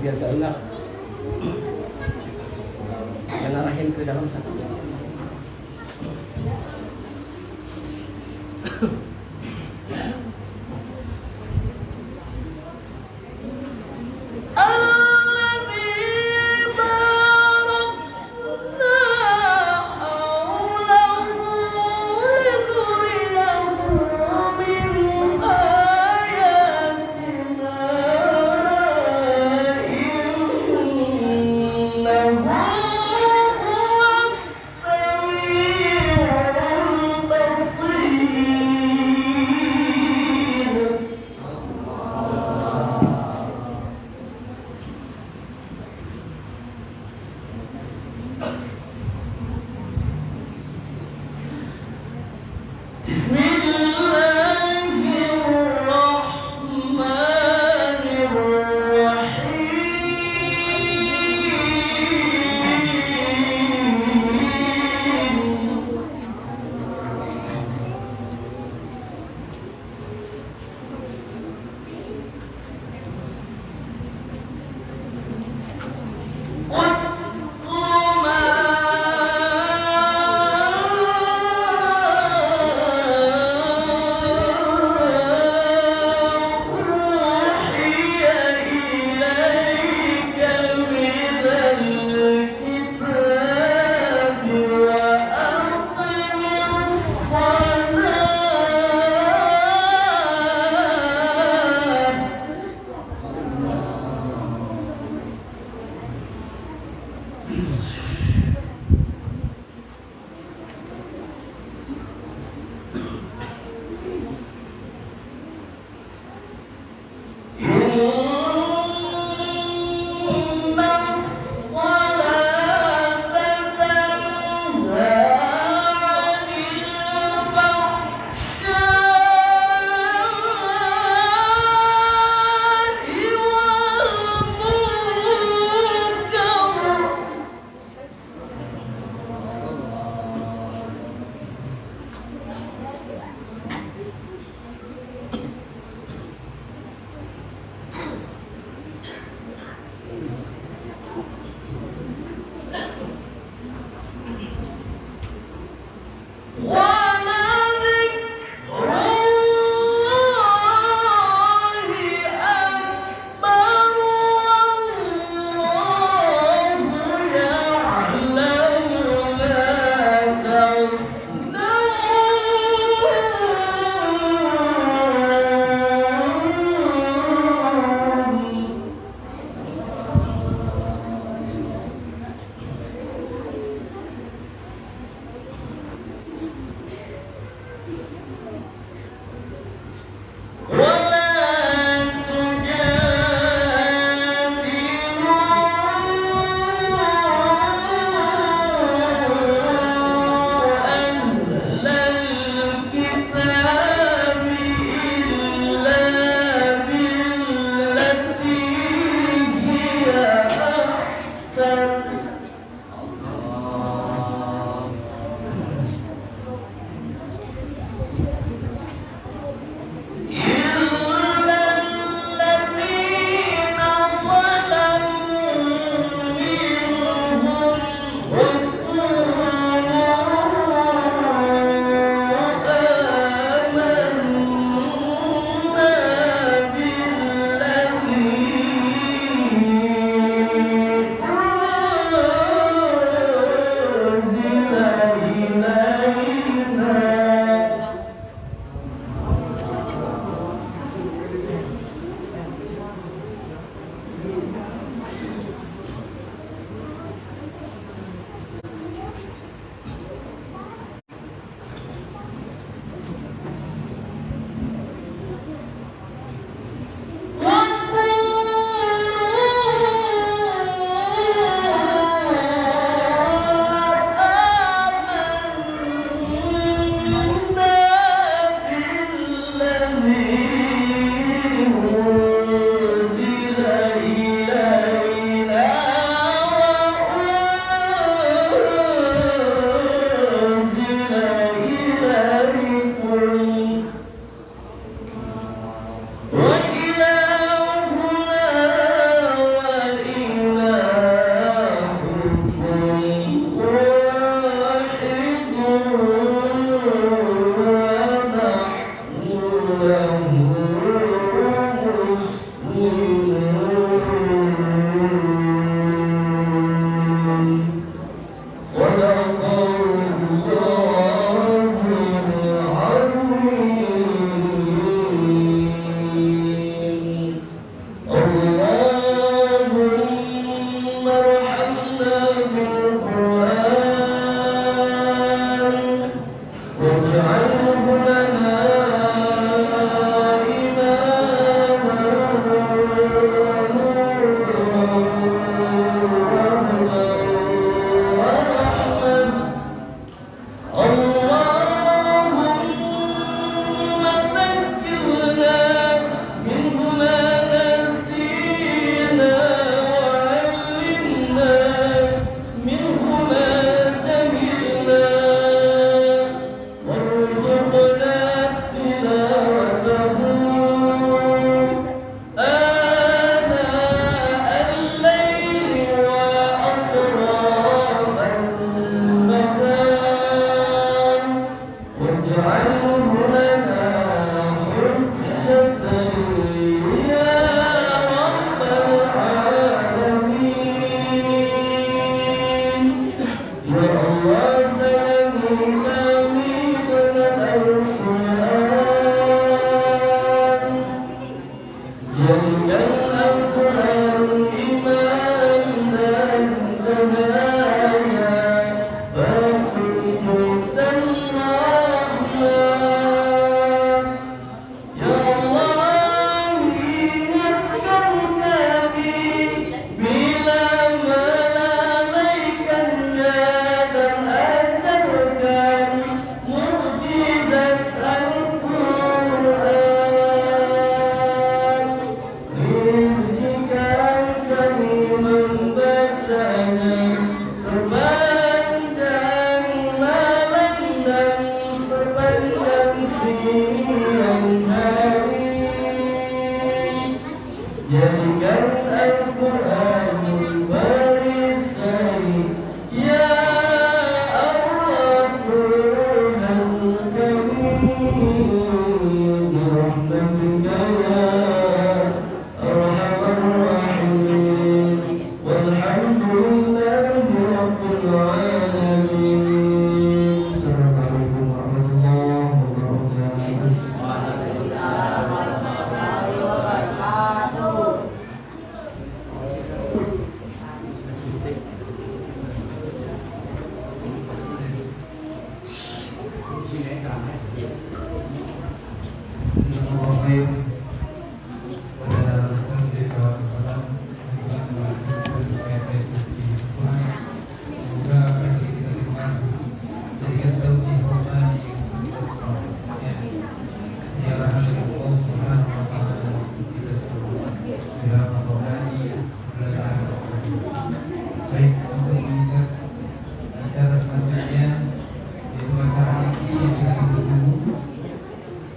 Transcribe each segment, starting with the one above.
biar gak enggak yang ngarahin ke dalam sana.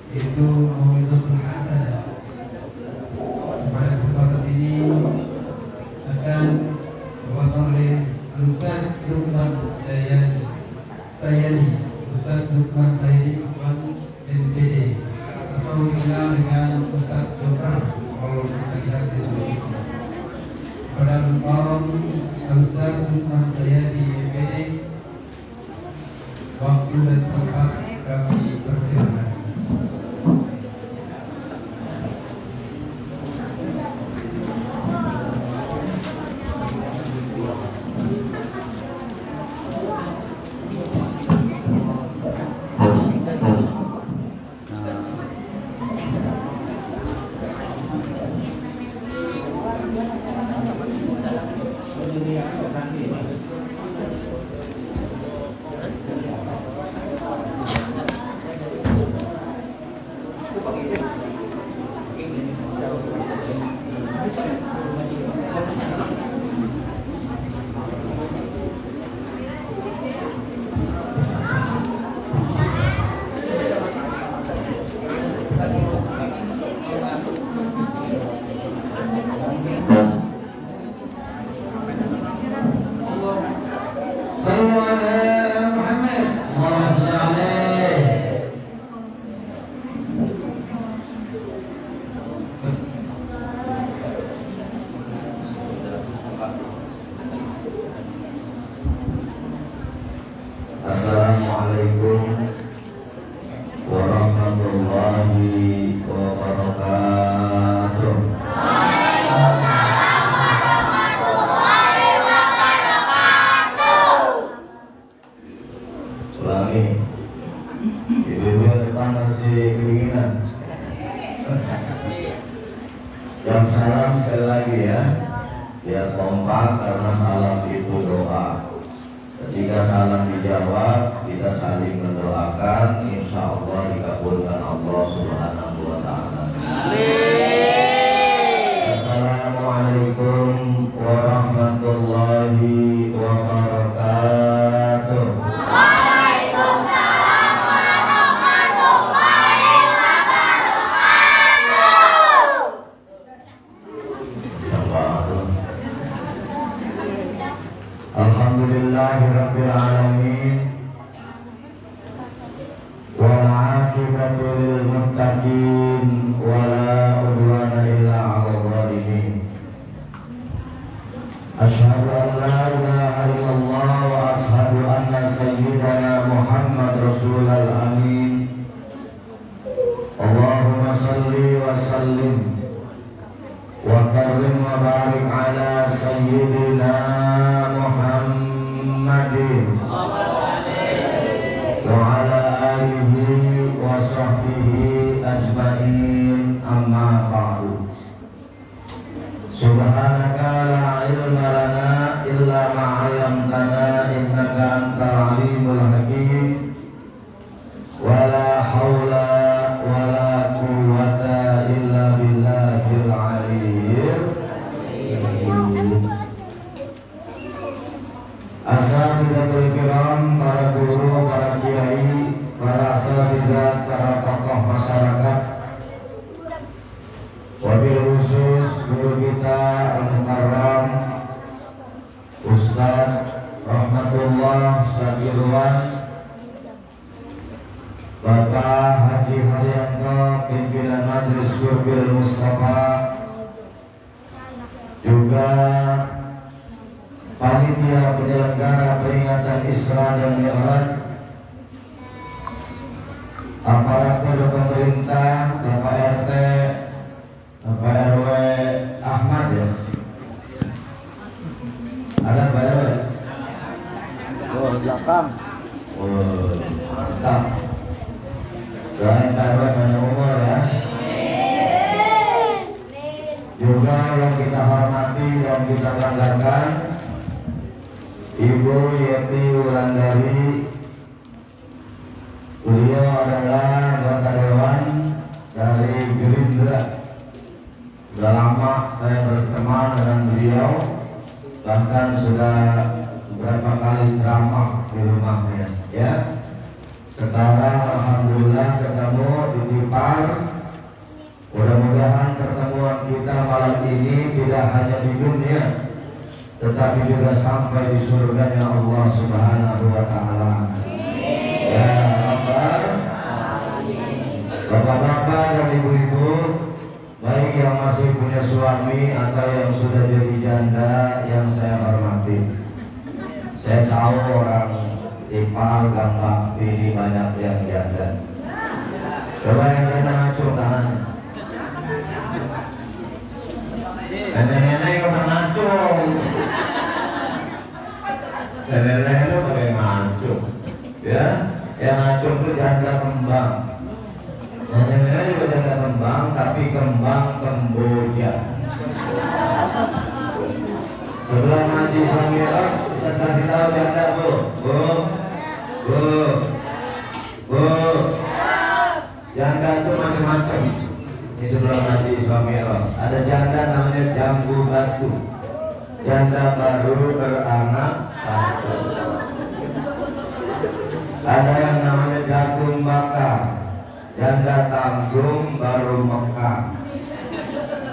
itu mau'izatul hasanah. Pada kesempatan ini akan dibawakan oleh Ustaz Lukman Sayani, Ustaz Lukman Sayani MTD, atau dikenal dengan Ustaz Jofar kalau kita lihat di sini. Pada malam Ustaz Lukman Sayani MTD, waktu dan tempat kami persilakan. Assalamualaikum warahmatullahi wabarakatuh. Ulangi. Ibu depan masih kedinginan. Jam salam sekali lagi ya. Biar kompak karena salam itu doa. Ketika salam dijawab, kita saling mendoakan, insya Allah dikabulkan Allah Subhanahu wa Ta'ala. Assalamualaikum warahmatullahi wabarakatuh. Waalaikumsalam warahmatullahi wabarakatuh. Alhamdulillahirabbil alamin. Wal 'aqibatu lil muttaqin wa la 'udwana illa 'alal zalimin. Asyhadu an la ilaha illallah wa asyhadu anna sayyidana Muhammad rasulul amin. Allahumma shalli wa sallim wa karrim wa barik ala sayyidina Muhammadin wa ala alihi wa sahbihi ajma'in, amma ba'du. Subhanaka la ilma lana illa ma 'allamtana innaka antal alimul hakim. Wa la haula wa la quwwata illa billahil aliyyil azim. Asatidatul kiram, para guru, para kiai, para asatidat, para tokoh masyarakat, wabil khusus guru kita Al-Mukarram Ustaz Rahmatullah Ustaz Irwan, Bapak Haji Haryanto, pimpinan Majelis Qurbil Mustafa, juga panitia penyelenggara peringatan Isra dan Mi'raj, aparatur pemerintah, Bapak RT, Bapak RW Ahmad ya. Ada Pak RW? Oh, belakang. Oh, mantap. Doain Pak RW banyak umur ya. Juga yang kita hormati dan kita banggakan, Ibu Yeti Wulandari. Beliau adalah anggota dewan dari Gerindra. Sudah lama saya berteman dengan beliau, bahkan sudah beberapa kali ceramah di rumahnya. Ya, sekarang alhamdulillah ketemu di besar. Mudah-mudahan pertemuan kita malam ini tidak hanya di dunia, tetapi juga sampai di surganya Allah Subhanahu wa Ta'ala. Ya Rabbal. Bapak-bapak dan ibu-ibu, baik yang masih punya suami atau yang sudah jadi janda yang saya hormati. Saya tahu orang Ipal, Gampang, ini banyak yang janda. Coba yang janda ngacung tangannya. Nenek-nenek yang ngacung. Nenek-nenek itu pakai ngacung. Ya, yang ngacung itu janda kembang. Nenek-nenek juga janda kembang, tapi kembang Kamboja. Sebelum ngaji Samirah, kita kasih tahu janda bu. Janda itu macam-macam. Ini sebelum ngaji Samirah, ada janda namanya jambu batu. Janda baru beranak satu. Ada yang namanya jagung bakar. Janda tanggung baru mekar.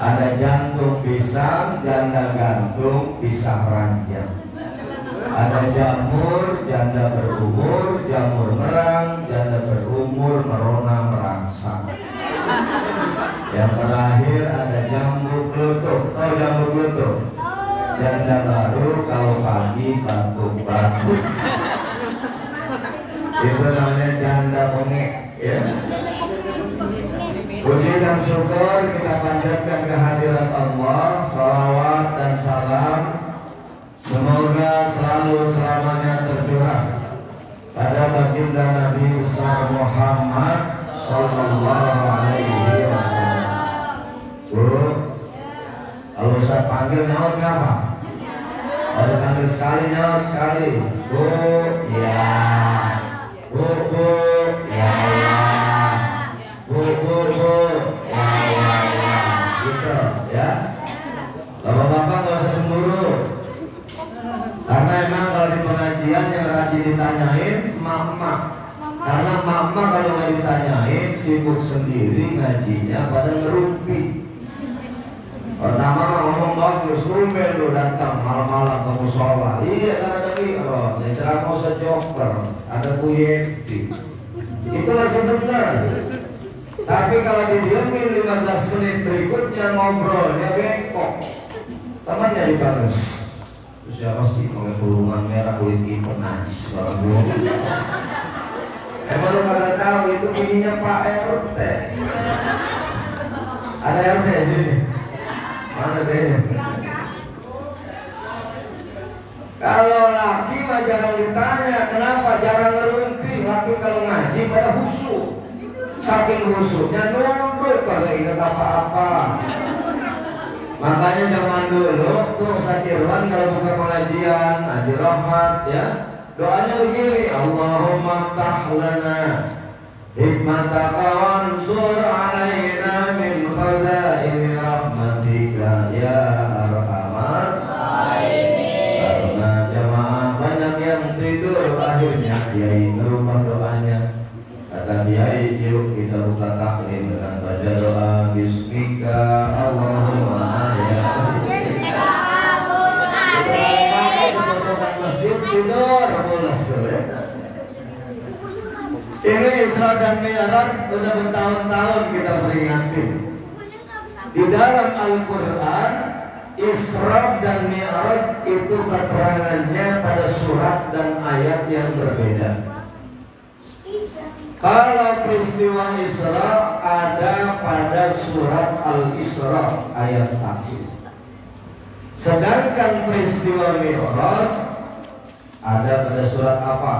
Ada jantung pisang, janda gantung pisang ranjang. Ada jamur, janda berumur, jamur merang, janda berumur, merona merangsang. Yang terakhir ada jambu kelutuk. Tahu jambu kelutuk? Janda baru kalau pagi batuk-batuk. Itu namanya janda bengek, ya. Puji dan syukur kita panjatkan kehadirat Allah, salawat dan salam semoga selalu selamanya tercurah pada baginda Nabi besar Muhammad Sallallahu Alaihi Wasallam. Bu, kalau saya panggil nyaut ngapa? Kalau panggil sekali nyaut sekali. Bu, ya. Bu, ya. Bu, ya. Gitu, ya. Bapak-bapak nggak usah cemburu. Karena emang kalau di pengajian yang rajin ditanyain mak-mak. Karena mak-mak kalau nggak ditanyain sibuk sendiri ngajinya pada ngerumpi. Pertama mah ngomong bagus, tumben lu datang malam-malam ke musola. Iya ada miro, saya ceramah sejoker, ada Buyeti. Itu masih benar. Tapi kalau didiemin 15 menit berikutnya ngobrolnya bengkok. Temannya dipanggil. Terus siapa sih pakai gulungan merah kulit hitam najis barang gua. Emang lu kagak tahu itu bininya Pak RT. Ada RT di sini. Mana deh? Kalau laki mah jarang ditanya, kenapa jarang ngerumpi? Laki kalau ngaji pada khusyuk. Saking khusyuknya nunduk kagak ingat apa-apa. Makanya zaman dulu tuh Ustaz Irwan kalau buka pengajian, ngaji rahmat ya, doanya begini, Allahumma ftah lana hikmataka wansur alaina min khaza'ini rahmatika ya arhamar rahimin. Karena jamaah banyak yang tidur, akhirnya kiai merubah doanya. Kata kiai, yuk kita buka taklim dengan baca doa Bismika Allahumma ya masjid tidur pulas berbeda. Ini Isra dan Mi'raj udah bertahun-tahun kita peringati. Di dalam Al-Quran Isra dan Mi'raj itu keterangannya pada surat dan ayat yang berbeda. Kalau peristiwa Isra ada pada surat Al-Isra ayat 1. Sedangkan peristiwa Mi'raj ada pada surat apa?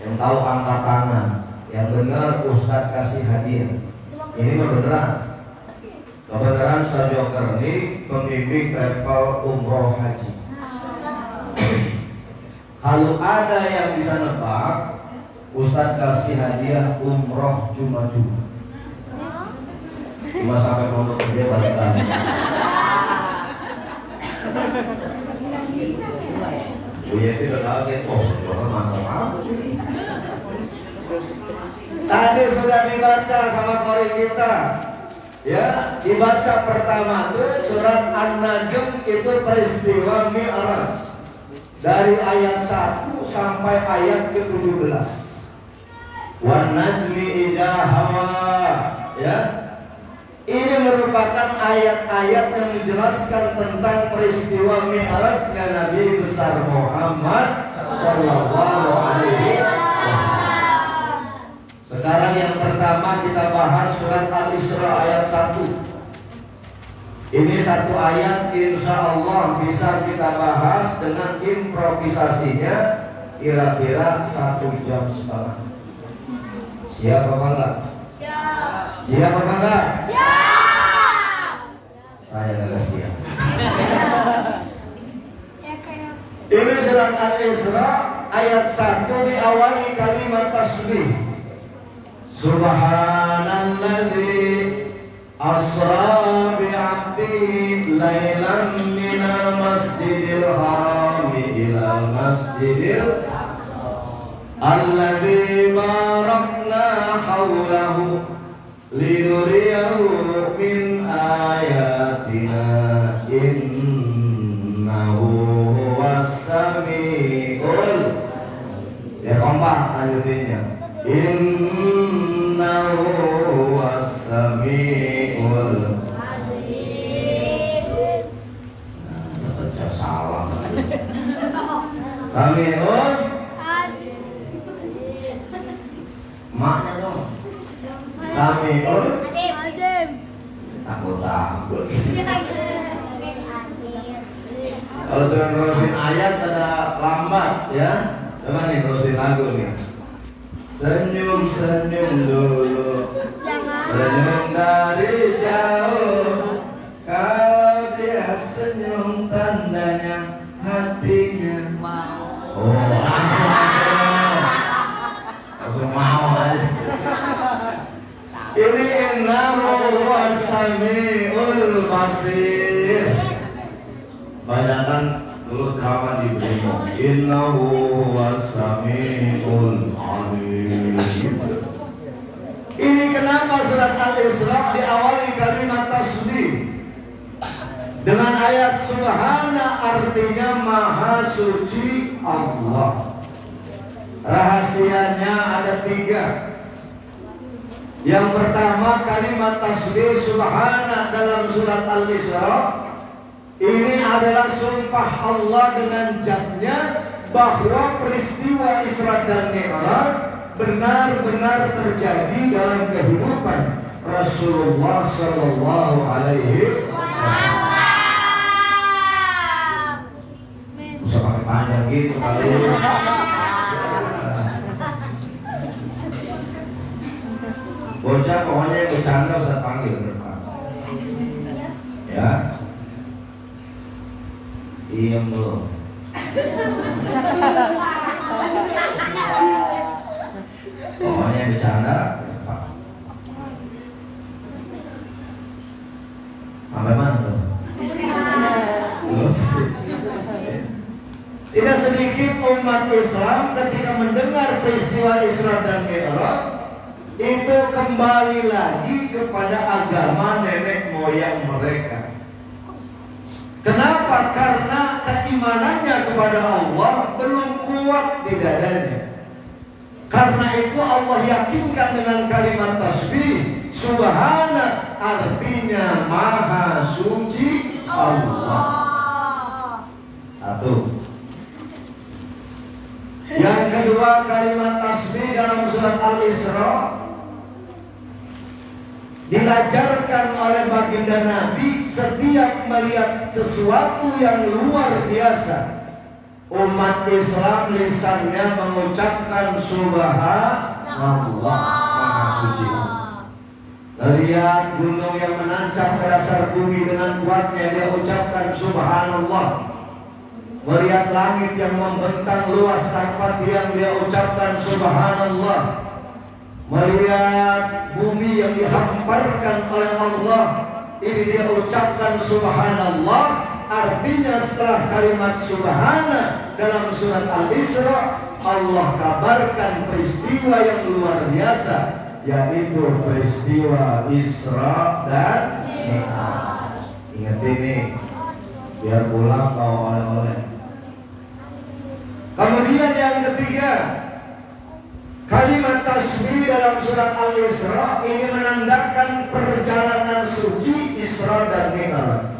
Yang tahu angkat tangan. Yang benar Ustadz kasih hadiah. Ini beneran. Kebenaran Sajoker ini pembimbing travel umroh haji. Kalau ada yang bisa nebak, Ustadz kasih hadiah umroh cuma-cuma. Cuma sampai pondok gede balik lagi. Bu Yeti udah kaget, oh mana sih? Tadi sudah dibaca sama kori kita. Ya, dibaca pertama tuh surat An-Najm, itu peristiwa Mi'raj. Dari ayat 1 sampai ayat ke-17. Wan najmi idza hawa. Ya. Ini merupakan ayat-ayat yang menjelaskan tentang peristiwa Mi'rajnya Nabi besar Muhammad sallallahu alaihi wasallam. Sekarang yang pertama kita bahas surat Al-Isra ayat 1. Ini satu ayat insya Allah bisa kita bahas dengan improvisasinya kira-kira 1 jam setengah. Siap apa enggak? Siap. Siap apa enggak? Siap. Saya enggak siap. Ini surat Al-Isra ayat 1 diawali kalimat tasbih. Subhanalladzi asra bi'abdihi lailan minal masjidil harami ilal masjidil alladzi barakna haulahu linuriyahu min ayatina innahu huwas samiul. Ya kompak lanjutinnya. Innahu huwas samiul. Baca salah. Samiul. Maknya dong. Samiul. Takut. Kalau sudah nerusin ayat ada lambat ya. Coba nih nerusin lagu nih. Senyum dulu. Senyum dari jauh. Kalau dia senyum tandanya hatinya mau. Oh, langsung mau aja. Ini innahu was-sami'ul basir. Bayangkan dulu drama di Brimo. Innahu was-sami'ul alim. Ini kenapa surat Al-Isra diawali kalimat tasbih dengan ayat subhana, artinya maha suci Allah. Rahasianya ada 3. Yang pertama kalimat tasbih subhana dalam surat Al-Isra ini adalah sumpah Allah dengan zatnya bahwa peristiwa Isra dan Mi'raj benar-benar terjadi dalam kehidupan Rasulullah sallallahu alaihi wasallam. Bisa pakai panjang gitu kali. Bocah pokoknya yang bercanda usah panggil ke depan. Ya. Diam dulu. Pokoknya yang bercanda ke depan. Sampai mana tuh? Tidak sedikit umat Islam ketika mendengar peristiwa Isra dan Mi'raj itu kembali lagi kepada agama nenek moyang mereka. Kenapa? Karena keimanannya kepada Allah belum kuat di dadanya. Karena itu Allah yakinkan dengan kalimat tasbih subhana, artinya maha suci Allah. 1. Yang kedua kalimat tasbih dalam surat Al-Isra diajarkan oleh baginda Nabi setiap melihat sesuatu yang luar biasa. Umat Islam lisannya mengucapkan subhanallah, maha suci Allah. Lihat gunung yang menancap ke dasar bumi dengan kuatnya dia ucapkan subhanallah. Melihat langit yang membentang luas tanpa tiang dia ucapkan subhanallah. Melihat bumi yang dihamparkan oleh Allah, ini dia ucapkan subhanallah. Artinya setelah kalimat subhana dalam surat Al-Isra, Allah kabarkan peristiwa yang luar biasa, yaitu peristiwa Isra dan Mi'raj. Ingat ini, biar pulang bawa oleh-oleh. Kemudian yang ketiga, kalimat tasbih dalam surat Al-Isra ini menandakan perjalanan suci Isra dan Mi'raj.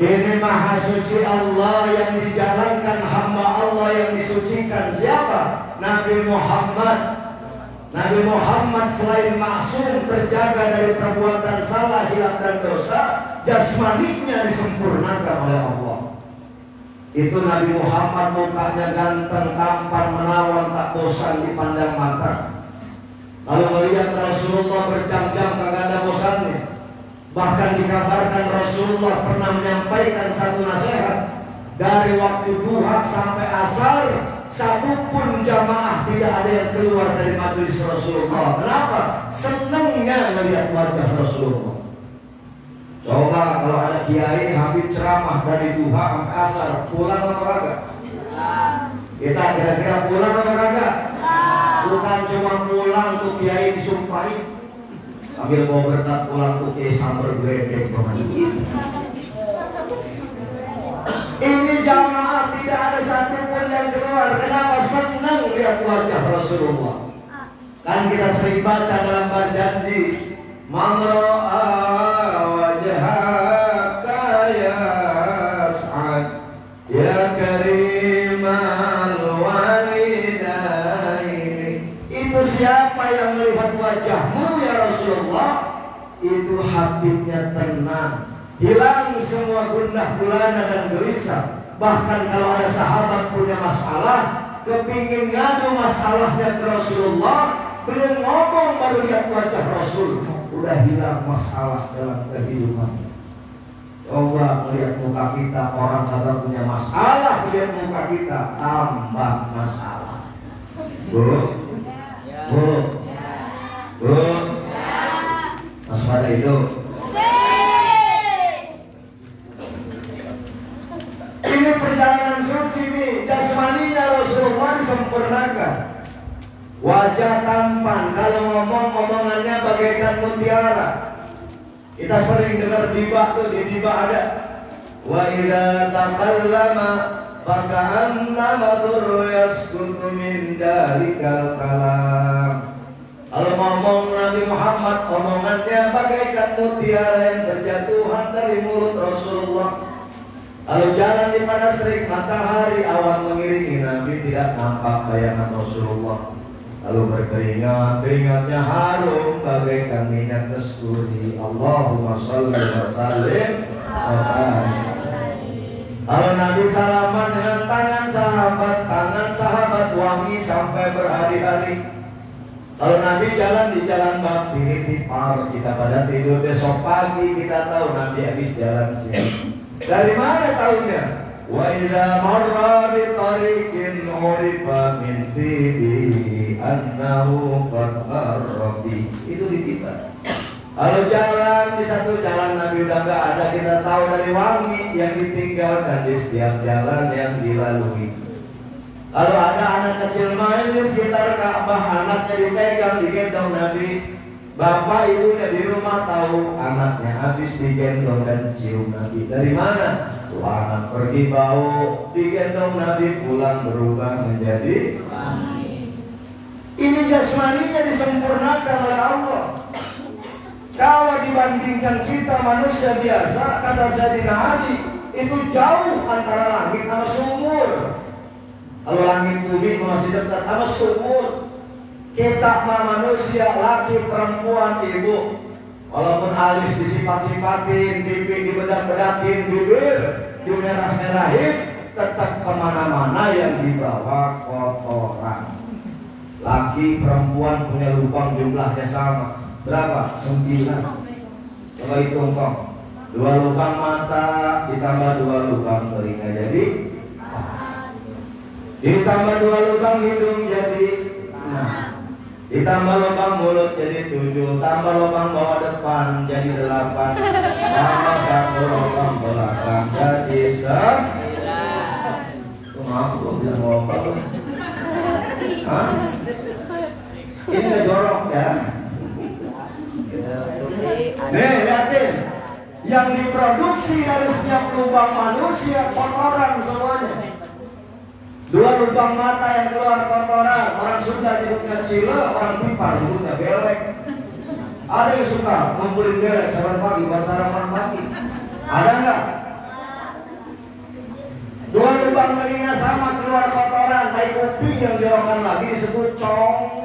Ini maha suci Allah yang dijalankan, hamba Allah yang disucikan. Siapa? Nabi Muhammad. Nabi Muhammad selain maksum, terjaga dari perbuatan salah, hilaf dan dosa, jasmaninya disempurnakan oleh Allah. Itu Nabi Muhammad, mukanya ganteng, tampan, menawan, tak bosan dipandang mata. Kalau melihat Rasulullah berjam-jam kagak ada bosannya. Bahkan dikabarkan Rasulullah pernah menyampaikan satu nasihat, dari waktu duha sampai asar, satupun jamaah tidak ada yang keluar dari majelis Rasulullah. Kenapa? Senangnya melihat wajah Rasulullah. Coba kalau ada kiai Habib ceramah dari duha sampai asar, pulang apa kagak? Kita kira-kira pulang apa kagak? Bukan cuma pulang tuh kiai disumpahi, sambil bawa berkat pulang tuh kiai sambar gredek. Ini jamaah tidak ada satupun yang keluar. Kenapa? Senang lihat wajah Rasulullah. Kan kita sering baca dalam berjanji, man ra'a wajhaka yas'ad ya karimal walidaini. Itu siapa yang melihat wajahmu ya Rasulullah, itu hatinya tenang, hilang semua gundah gulana dan gelisah. Bahkan kalau ada sahabat punya masalah, kepingin ngadu masalahnya ke Rasulullah, belum ngomong baru lihat wajah Rasul, udah hilang masalah dalam kehidupan. Coba melihat muka kita, orang kagak punya masalah, lihat muka kita tambah masalah. Bu, Mas pada itu. Ini perjalanan suci nih, jasmaninya Rasulullah disempurnakan. Wajah tampan, kalau ngomong omongannya bagaikan mutiara. Kita sering dengar dibak tuh, di dibak ada. Wa idza takallama faka'annama dhurru yasqutu min dalikal kalam. Kalau ngomong Nabi Muhammad, omongannya bagaikan mutiara yang berjatuhan dari mulut Rasulullah. Kalau jalan di panas terik matahari, awan mengiringi Nabi, tidak nampak bayangan Rasulullah. Lalu berkeringat, keringatnya harum bagaikan minyak kasturi. Allahumma sholli wa sallim. Kalau Nabi salaman dengan tangan sahabat wangi sampai berhari-hari. Kalau Nabi jalan di jalan bab ini tipar, kita pada tidur, besok pagi kita tahu Nabi habis jalan siang. Dari mana tahunya? Wa idza marra bi tariqin urifa min tibi annahu qad arrabi. Itu ditiba. Kalau jalan di satu jalan Nabi udah enggak ada, kita tahu dari wangi yang ditinggalkan di setiap jalan yang dilalui. Kalau ada anak kecil main di sekitar Ka'bah, anaknya dipegang, digendong Nabi, bapak ibunya di rumah tahu anaknya habis digendong dan cium Nabi. Dari mana? Anak pergi bau, digendong Nabi, pulang berubah menjadi wangi. Ini jasmaninya disempurnakan oleh Allah. Kalau dibandingkan kita manusia biasa, kata Sayyidina Ali, itu jauh antara langit sama sumur. Kalau langit bumi masih dekat sama sumur. Kita mah manusia, laki, perempuan, ibu, walaupun alis disifat-sifatin, pipi dibedak-bedakin, bibir dimerah-merahin, tetap kemana-mana yang dibawa kotoran. Laki, perempuan punya lubang jumlahnya sama. Berapa? 9. Coba hitung kok. 2 lubang mata ditambah 2 lubang telinga jadi 4. Ditambah 2 lubang hidung jadi 6. Ditambah lubang mulut jadi 7, tambah lubang bawah depan jadi 8, tambah 1 lubang belakang jadi 9. Maaf, gue bilang lubang. Hah? Ini ngejorok ya. Nih, lihatin. Yang diproduksi dari setiap lubang manusia kotoran semuanya. 2 lubang mata yang keluar kotoran. Orang Sunda nyebutnya cile, orang Pipar nyebutnya belek. Ada yang suka ngumpulin belek saban pagi buat sarapan pagi? Ada nggak? 2 lubang telinga sama keluar kotoran. Tai kuping yang dirokan lagi disebut cong.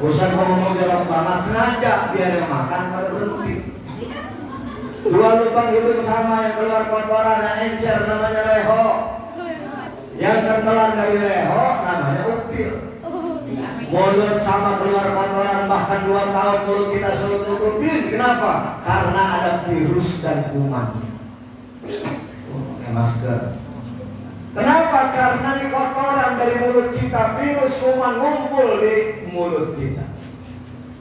Bukan ngomong jorok banget sengaja biar yang makan pada berhenti. 2 lubang hidung sama yang keluar kotoran, yang encer namanya leho. Yang tertelan dari leho namanya upil. Mulut sama keluar kotoran, bahkan 2 tahun mulut kita selalu tutupin. Kenapa? Karena ada virus dan kuman. Pakai masker. Kenapa? Karena di kotoran dari mulut kita, virus kuman ngumpul di mulut kita.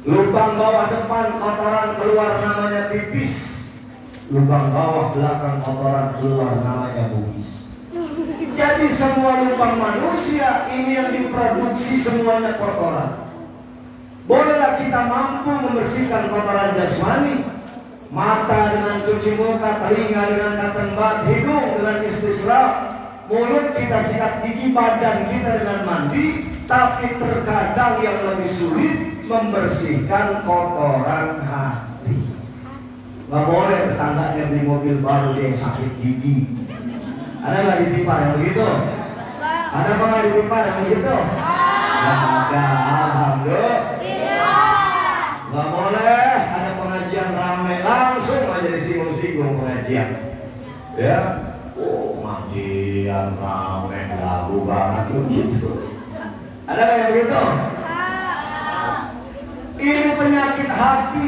Lubang bawah depan kotoran keluar namanya tipis. Lubang bawah belakang kotoran keluar namanya bugis. Jadi semua lubang manusia ini yang diproduksi semuanya kotoran. Bolehlah kita mampu membersihkan kotoran jasmani. Mata dengan cuci muka, telinga dengan cotton bud, hidung dengan istisra, mulut kita sikat gigi, badan kita dengan mandi. Tapi terkadang yang lebih sulit membersihkan kotoran hati. Gak boleh tetangganya beli mobil baru dia yang sakit gigi. Ada nggak di Tipar yang begitu? Ada apa nggak di Tipar yang begitu? Ada, alhamdulillah. Gak boleh ada pengajian ramai langsung aja disinggung-singgung pengajian. Ya, pengajian ramai lagu banget begitu. Ada nggak yang begitu? Ini penyakit hati.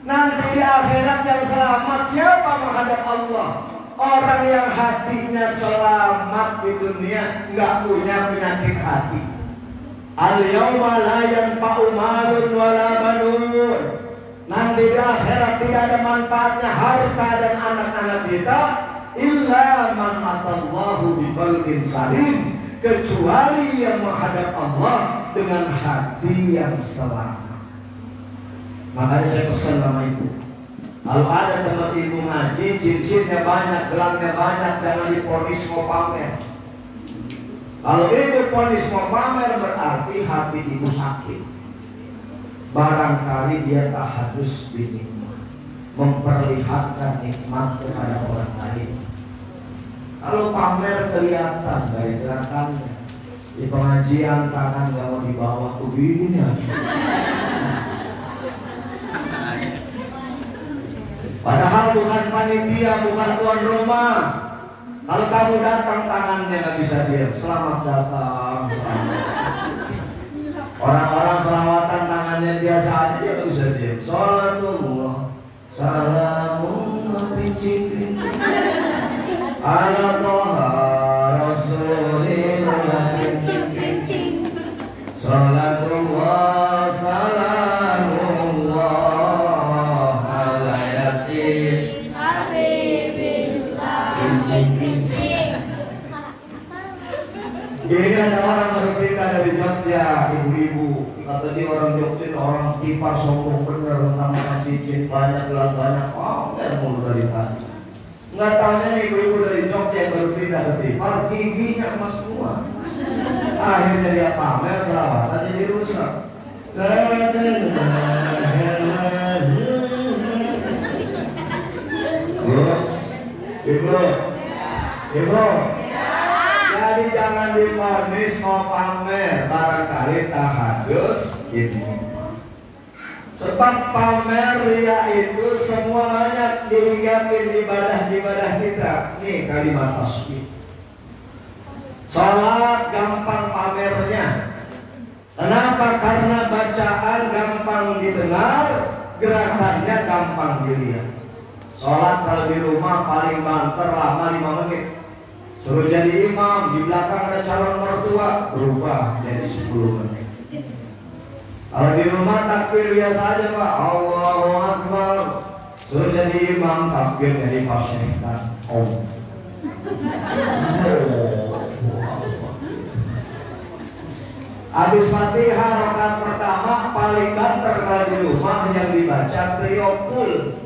Nanti di akhirat yang selamat siapa menghadap Allah? Orang yang hatinya selamat di dunia nggak punya penyakit hati. Al-yawma la yanfa'u malun wala banun. Nanti di akhirat tidak ada manfaatnya harta dan anak-anak kita illa man atallahu biqalbin salim, kecuali yang menghadap Allah dengan hati yang selamat. Makanya saya pesan sama ibu, kalau ada teman ibu ngaji, cincinnya banyak, gelangnya banyak, jangan diponis mau pamer. Kalau ibu ponis mau pamer berarti hati ibu sakit. Barangkali dia tahadus binikmat, memperlihatkan nikmat kepada orang lain. Kalau pamer kelihatan dari gerakannya. Di pengajian tangan gak mau dibawa ke bininya. Padahal bukan panitia, bukan tuan rumah. Kalau kamu datang tangannya nggak bisa diam. Selamat datang, selamat. Orang-orang selawatan tangannya biasa aja dia nggak bisa diam. Salatullah, salamullah, rinci-rinci. Ala toha rasulillah, rinci-rinci. Salatullah, salamullah. Ini ada orang baru pindah dari Jogja, ibu-ibu. Kata dia orang Jogja, orang Tipar sombong bener, tentang cincin banyak, gelang banyak. Oh, nggak mulu dari tadi. Nggak tahunya nih ibu-ibu dari Jogja yang baru pindah ke Tipar, giginya emas semua. Akhirnya dia pamer selawatan jadi rusak. Ibu. Jadi jangan diponis mau pamer, barangkali tahadus ini. Sebab pamer ria itu semua banyak diingatin ibadah-ibadah kita. Nih kalimat tasbih. Salat gampang pamernya. Kenapa? Karena bacaan gampang didengar, gerakannya gampang dilihat. Salat kalau di rumah paling banter lama 5 menit. Suruh jadi imam, di belakang ada calon mertua, berubah jadi 10 menit. Kalau di rumah takbir biasa aja Pak, Allahu Akbar. Suruh jadi imam, takbir jadi fasikan. Habis Fatihah rakaat pertama paling banter kalau di rumah yang dibaca triyokul.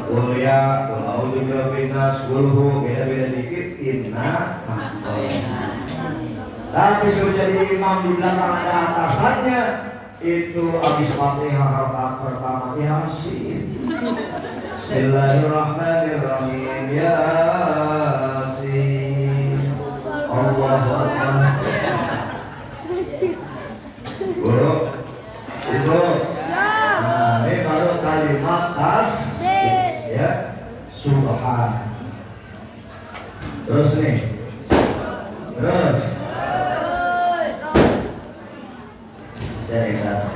Kuliah, kalau juga binas, kulhu, beda-beda dikit, inna, tapi suruh jadi imam di belakang ada atasannya, itu habis Fatihah rakaat pertama Yasin. Bismillahirrahmanirrahim, Yasin. Allahu Akbar. Guru, ibu. Nah, ini baru kalimat tasbih, ya, subhan. Terus nih, terus. Dari sana.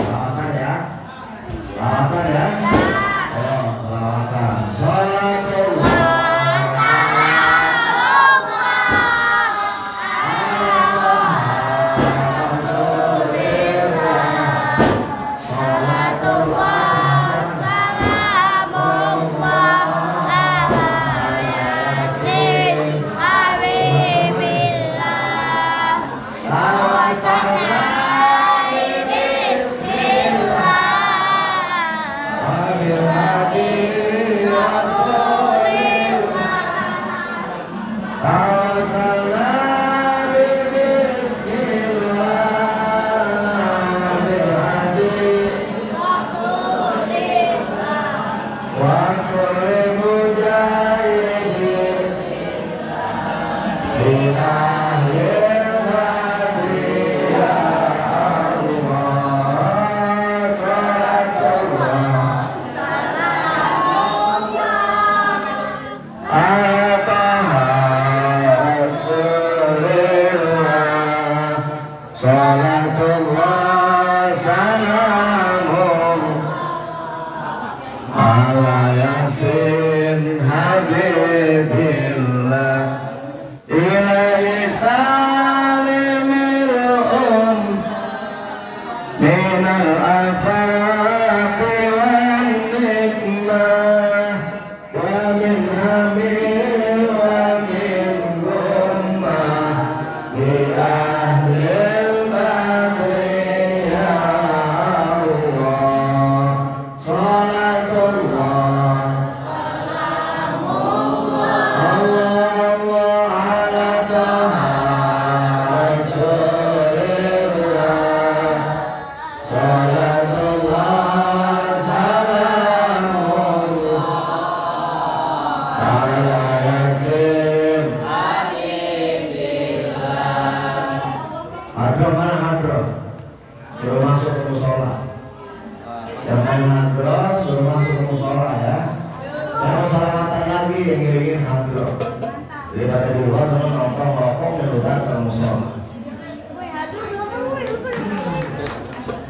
Lawatan ya, lawatan ya. Oh, lawatan. Salatullah.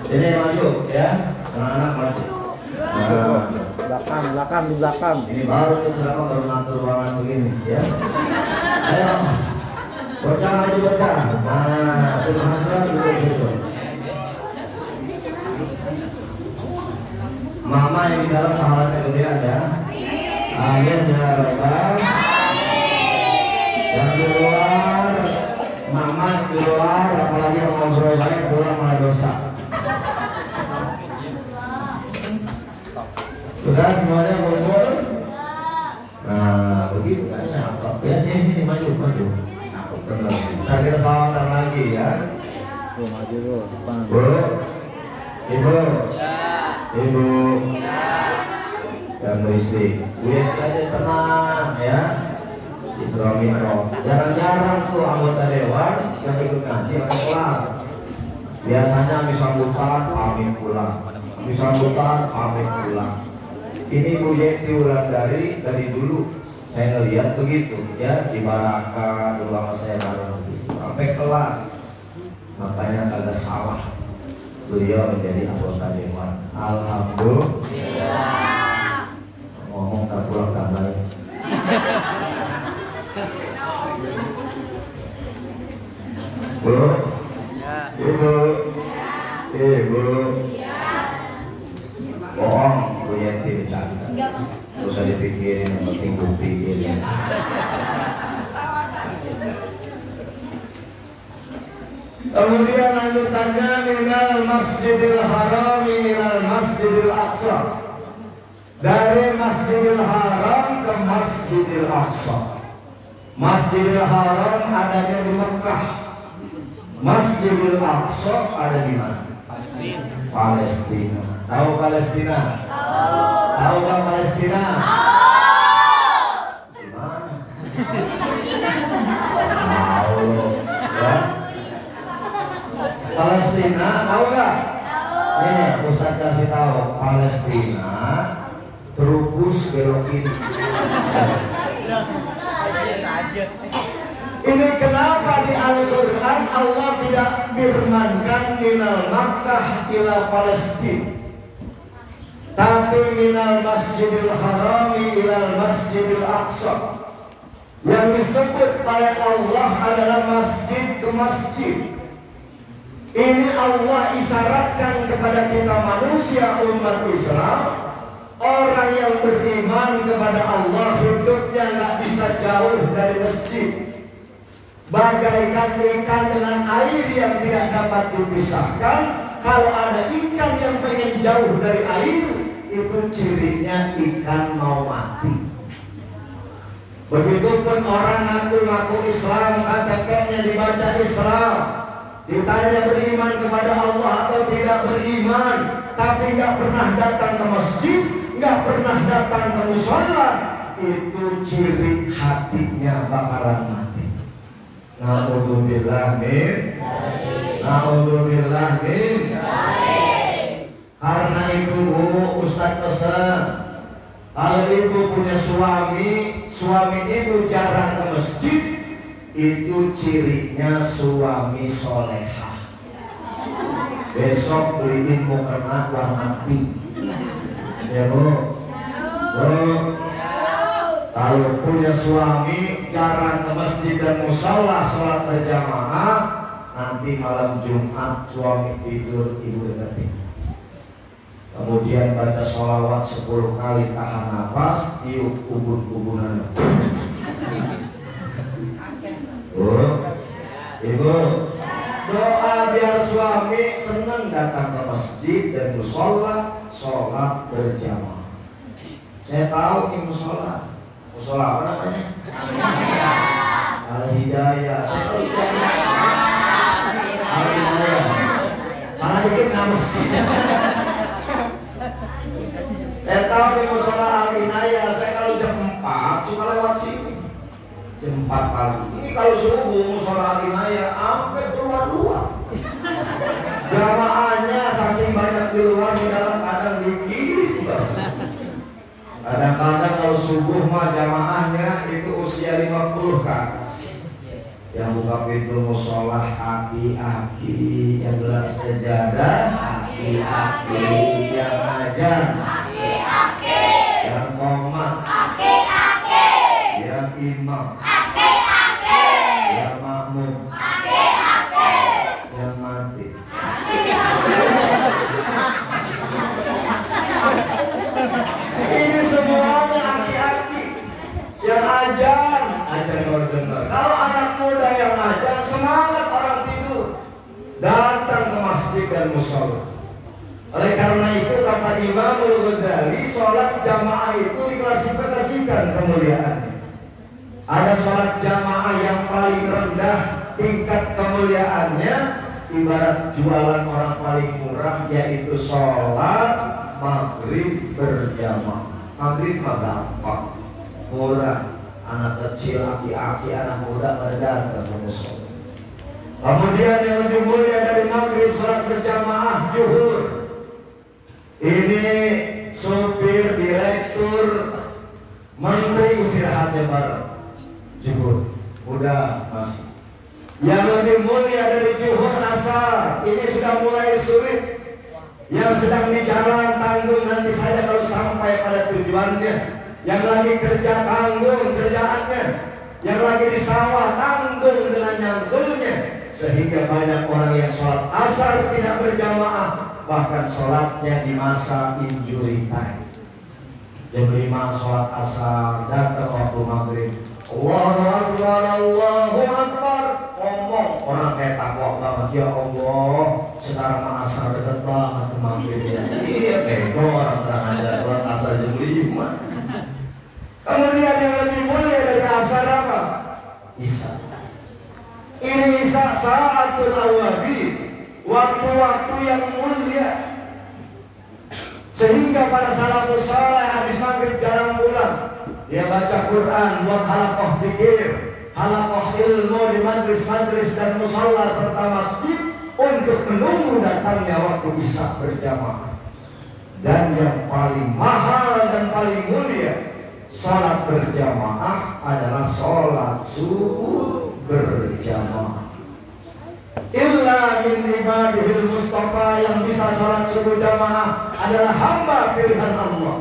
Ini maju ya, anak-anak maju. Belakang di belakang. Ini baru selama baru ngatur ruangan begini ya. Ayo, bocah maju bocah. Nah, subhanallah duduk susun. Mama yang di dalam sahabatnya kemudian ya. Amin ya Rabbal. Yang di luar, mama di luar, apalagi yang ngobrol banyak pulang malah dosa. Sudah semuanya ngumpul. Nah, begitu kan cakep. Ya sini maju. Benar. Kita salawatan lagi ya. Maju dulu. Bu, ibu, ibu, dan istri. Lihat aja tenang ya. Isra Mi'raj. Jarang-jarang tuh anggota dewan yang ikut ngaji sampai kelar. Biasanya habis sambutan, pamit pulang. Habis sambutan, pamit pulang. Ini Bu Yeti Wulandari dari dulu saya ngeliat begitu ya di Baraka dulu sama saya bareng begitu sampai kelar. Makanya agak salah beliau menjadi anggota dewan. Alhamdulillah. Bu, ibu, ibu, bohong, Bu Yenti bercanda. Gak usah dipikirin, yang penting buktiin. Kemudian lanjutannya minal masjidil haram minal masjidil aqsa. Dari masjidil haram ke masjidil aqsa. Masjidil haram adanya di Mekah. Masjidil aqsa ada di mana? Palestina. Tahu Palestina? Tahu kan Palestina? Di mana? Tahu ya? Palestina, tahu nggak? Nih, Ustaz kasih tahu. Palestina, Trubus belok kiri. Ini kenapa di Al-Quran Allah tidak firmankan minal Makkah ila Palestina, tapi minal Masjidil Harami ila Masjidil Aqsa. Yang disebut oleh Allah adalah masjid ke masjid. Ini Allah isyaratkan kepada kita manusia umat Islam, orang yang beriman kepada Allah hidupnya nggak bisa jauh dari masjid. Bagaikan ikan dengan air yang tidak dapat dipisahkan. Kalau ada ikan yang pengen jauh dari air, itu cirinya ikan mau mati. Begitupun orang ngaku-ngaku Islam, KTP-nya dibaca Islam, ditanya beriman kepada Allah atau tidak beriman, tapi nggak pernah datang ke masjid, nggak pernah datang ke musola, itu ciri hatinya bakalan mati. Na'udzubillah min, na'udzubillah min. Karena itu Bu, Ustaz pesan, kalau ibu punya suami ibu jarang ke masjid, itu cirinya suami solehah. Besok beliin mukena warna pink, ya Bu. Kalau punya suami jarang ke masjid dan musola sholat berjamaah, nanti malam Jumat suami tidur ibu deketin. Kemudian baca sholawat 10 kali, tahan nafas, tiup ubun-ubunannya. Ibu, doa biar suami senang datang ke masjid dan musola sholat berjamaah. Saya tahu ini musola apa namanya? Al-Hidayah. Al-Hidayah. Salah dikit nggak mesti. Saya tahu di musola Al-Hidayah. Saya kalau jam 4 suka lewat sini. Jam 4 pagi. Ini kalau subuh musola Al-Hidayah sampai keluar. Jamaahnya saking banyak di luar, di dalam kadang dikit. Kadang-kadang kalau subuh mah jamaahnya itu usia 50 ke atas. Yang buka pintu musola aki-aki, yang gelar sejadah aki-aki, yang ajar aki-aki, yang qomat aki-aki, yang imam aki-aki, yang makmum aki-aki, yang mati ini semuanya aki-aki. Yang ajar kalau dengar. Kalau anak muda yang ajar, semangat orang tidur, datang ke masjid dan musola. Oleh karena itu kata Imam Al-Ghazali, sholat jamaah itu diklasifikasikan kemuliaannya. Ada sholat jamaah yang paling rendah tingkat kemuliaannya, ibarat jualan orang paling murah, yaitu sholat maghrib berjamaah. Maghrib mah gampang, murah, anak kecil, aki-aki, anak muda pada datang ke musola. Kemudian yang lebih mulia dari maghrib sholat berjamaah zuhur. Ini supir, direktur, menteri istirahatnya bareng zuhur, udah masih. Yang lebih mulia dari zuhur asar. Ini sudah mulai sulit. Yang sedang di jalan tanggung nanti saja kalau sampai pada tujuannya. Yang lagi kerja tanggung kerjaannya. yang lagi di sawah tanggung dengan nyangkulnya, sehingga banyak orang yang sholat asar tidak berjamaah, bahkan sholatnya di masa injury time. Jam 5 sholat asar, datang waktu maghrib, Allahu Akbar, Allahu Akbar, ngomong orang kayak takwa banget, ya Allah, sekarang asar dekat banget ke maghrib ya. Iya bego orang terang aja sholat asar jam 5. Kemudian yang lebih mulia dari asar apa? Isya. Ini Isya saatul awabi, waktu-waktu yang mulia. Sehingga pada salafus saleh habis maghrib jarang pulang. Dia baca Quran, buat halaqah zikir, halaqah ilmu di majlis-majlis dan musalla serta masjid untuk menunggu datangnya waktu Isya berjamaah. Dan yang paling mahal dan paling mulia, sholat berjamaah adalah sholat subuh berjamaah. Illa min ibadihil mustafa, yang bisa sholat subuh jamaah adalah hamba pilihan Allah.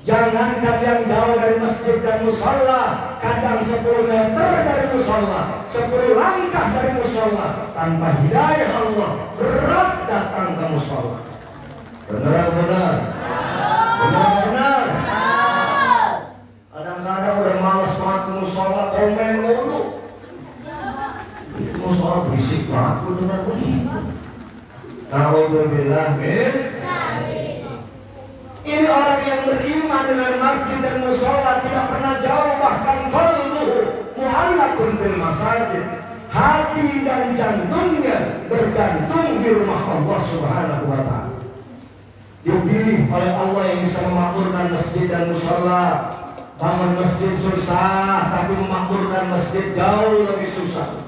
Jangankan yang jauh dari masjid dan musalla, kadang 10 meter dari musalla, 10 langkah dari musalla, tanpa hidayah Allah berat datang ke musalla. Benar-benar, benar-benar. Kadang-kadang udah malas banget ke mushola, komen dulu. Itu mushola berisik banget, benar begitu. Na'udzubillah min. Ini orang yang beriman dengan masjid dan mushola, tidak pernah jauh, bahkan qalbuhu mu'allaqun bil masajid. Hati dan jantungnya bergantung di rumah Allah Subhanahu wa ta'ala. Dipilih oleh Allah yang bisa memakmurkan masjid dan mushola. Bangun masjid susah, tapi memakmurkan masjid jauh lebih susah.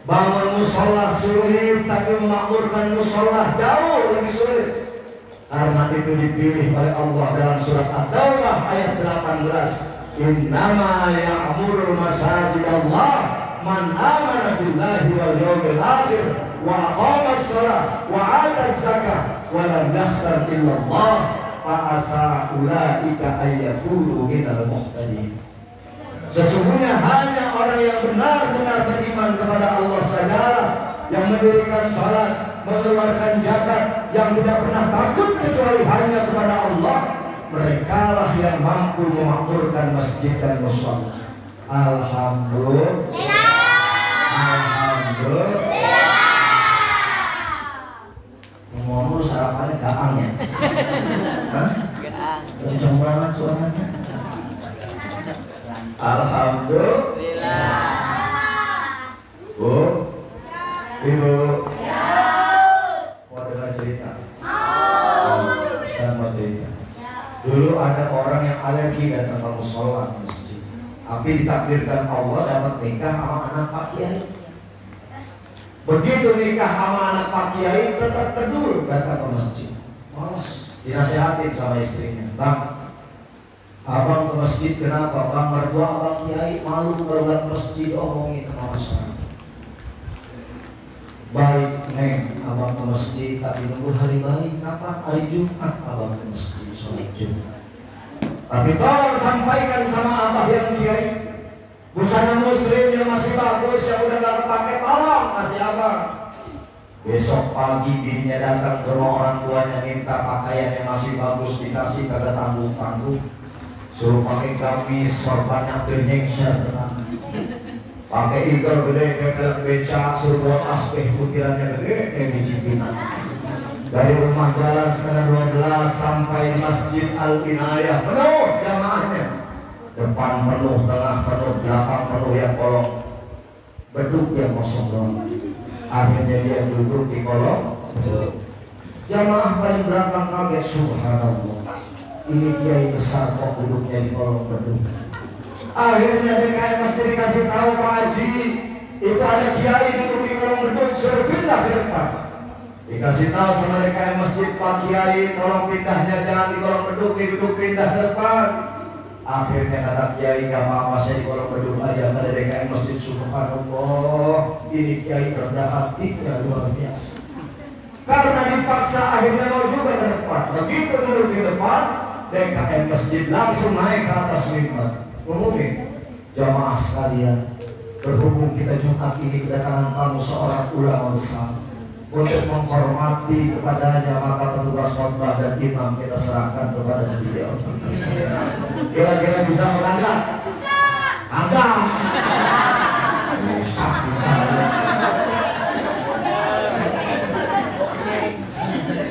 Bangun mushola sulit, tapi memakmurkan mushola jauh lebih sulit. Karena itu dipilih oleh Allah dalam surat At-Taubah ayat 18. Innama ya'muru masajidallah man amana billahi wal yawmil akhir wa aqamas shalah wa 'ata zakah wa lam yakhsha illallah fa'asa ulaika ayyakulu minal muhtadin. Sesungguhnya hanya orang yang benar-benar beriman kepada Allah saja yang mendirikan salat, mengeluarkan zakat, yang tidak pernah takut kecuali hanya kepada Allah, mereka lah yang mampu memakmurkan masjid dan mushola. Alhamdulillah. Alhamdulillah. Ngomong sarapannya gaang ya? Hah? Kenceng banget suaranya. Alhamdulillah. Bu, Ibu, mau dengar cerita? Saya mau cerita. Dulu ada orang yang alergi datang ke mushola masjid, tapi ditakdirkan Allah dapat nikah sama anak Pak Kiai. Begitu nikah sama anak Pak Kiai, tetap kedul datang ke masjid. Males, dinasehatin sama istrinya, Bang, abang ke masjid kenapa? Bang, mertua abang Kiai malu kalau ke masjid, omongin sama saya. Baik, Neng, abang ke masjid, tapi nunggu hari baik. Kapan? Hari Jumat abang ke masjid, sholat Jumat. Tapi tolong sampaikan sama abah yang Kiai, busana muslim yang masih bagus, yang udah gak kepake, tolong kasih abang. Besok pagi bininya datang ke rumah orang tuanya, minta pakaian yang masih bagus, dikasih kagak tanggung-tanggung. Suruh pakai gamis, sorbannya bernyengser, pakai igal gede, kayak beca, suruh bawa tasbih putirannya gede, kayak biji pinang. Dari rumah jalan setengah 12 sampai Masjid Al-Inayah penuh jamaahnya. Depan penuh, tengah penuh, belakang penuh yang kolong. Beduk yang kosong doang. Akhirnya dia duduk di kolong. Jamaah paling belakang kaget, subhanallah. Ini kiai besar kok duduknya di kolong beduk. Akhirnya DKM mesti dikasih tahu Pak Haji, itu ada kiai duduk di kolong beduk, suruh pindah ke depan. Dikasih tahu sama DKM masjid, Pak Kiai, tolong pindahnya jangan di kolong beduk, duduk pindah ke depan. Akhirnya kata Kiai, gak apa-apa saya di kolong beduk aja. Kata DKM masjid, subhanallah, ini Kiai rendah hatinya luar biasa. Karena dipaksa akhirnya mau juga ke depan. Begitu duduk di depan, DKM masjid langsung naik ke atas mimbar. Ngomongin, Jamaah sekalian, berhubung kita Jumat ini kedatangan tamu seorang ulama besar, untuk menghormati kepadanya maka petugas khotbah dan imam kita serahkan kepada beliau. Kira-kira bisa melanggar? Bisa. Ada. Bisa.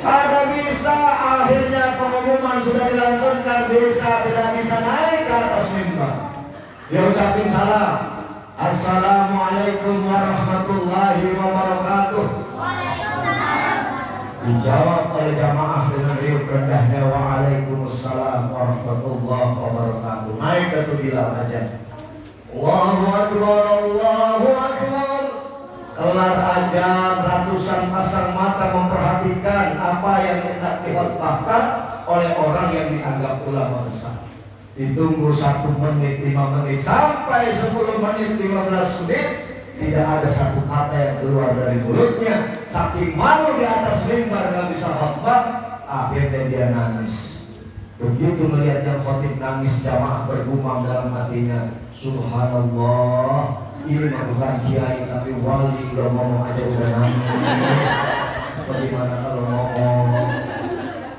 Ada bisa. Akhirnya pengumuman sudah dilakukan, bisa tidak bisa naik ke atas mimbar. Dia ucapin salam. Assalamualaikum warahmatullahi wabarakatuh. Dijawab oleh jamaah dengan riuh rendahnya waalaikumsalam warahmatullahi wabarakatuh. Naik ke Bilal aja. Allahu akbar, Allahu akbar. Kelar ajan, ratusan pasang mata memperhatikan apa yang hendak dikhotbahkan oleh orang yang dianggap ulama besar. Ditunggu 1 menit, 5 menit, sampai 10 menit, 15 menit. Tidak ada satu kata yang keluar dari mulutnya. Saking malu di atas mimbar gak bisa khotbah, akhirnya dia nangis. Begitu melihat yang khotib nangis, jamaah bergumam dalam hatinya, subhanallah, ini bukan kiai tapi wali. Udah ngomong aja udah nangis. Bagaimana kalau ngomong?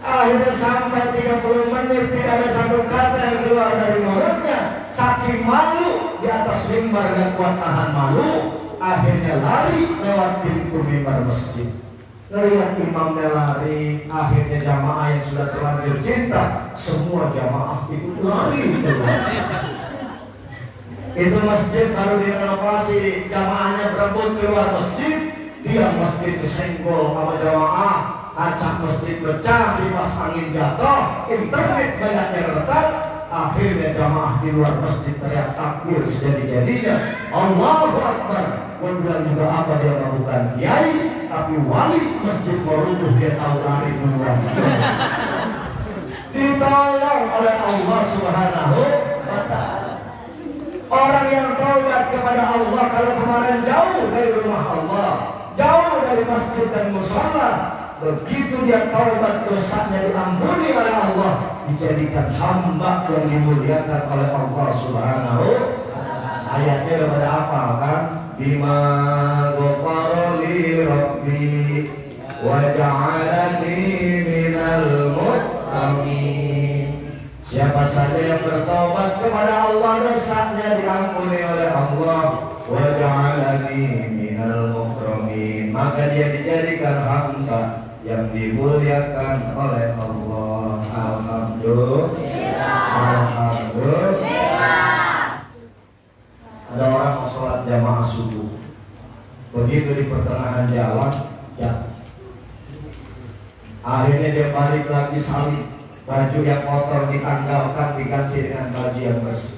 Akhirnya sampai 30 menit tidak ada satu kata yang keluar dari mulutnya. Saking malu di atas mimbar gak kuat tahan malu, akhirnya lari lewat pintu mimbar masjid. Lihat imamnya lari, akhirnya jamaah yang sudah terlanjur cinta, semua jamaah itu lari keluar. Itu masjid baru direnovasi, jamaahnya berebut keluar masjid, dia masjid disenggol sama jamaah, kaca masjid pecah, kipas angin jatuh, internet banyak yang retak. Akhirnya jamaah di luar masjid teriak takbir sejadi-jadinya, Allahu Akbar. Gue bilang juga apa dia bukan kiai tapi wali, masjid meruntuh dia tahu lari duluan. Ditolong oleh Allah Subhanahu wa Ta'ala. Orang yang taubat kepada Allah kalau kemarin jauh dari rumah Allah, jauh dari masjid dan mushola, begitu dia taubat dosanya diampuni oleh Allah, dijadikan hamba yang dimuliakan oleh Allah Subhanahu wa Ta'ala. Ayatnya pada apa kan? Bima ghafara li rabbi wa ja'alani minal muslimin. Siapa saja yang bertobat kepada Allah, dosanya diampuni oleh Allah. Wa ja'alani minal muslimin, maka dia dijadikan hamba yang dimuliakan oleh Allah. Alhamdulillah. Alhamdulillah. Ada orang mau sholat jamaah subuh, begitu di pertengahan jalan, ya, akhirnya dia balik lagi salib, baju yang kotor ditanggalkan diganti dengan baju yang bersih.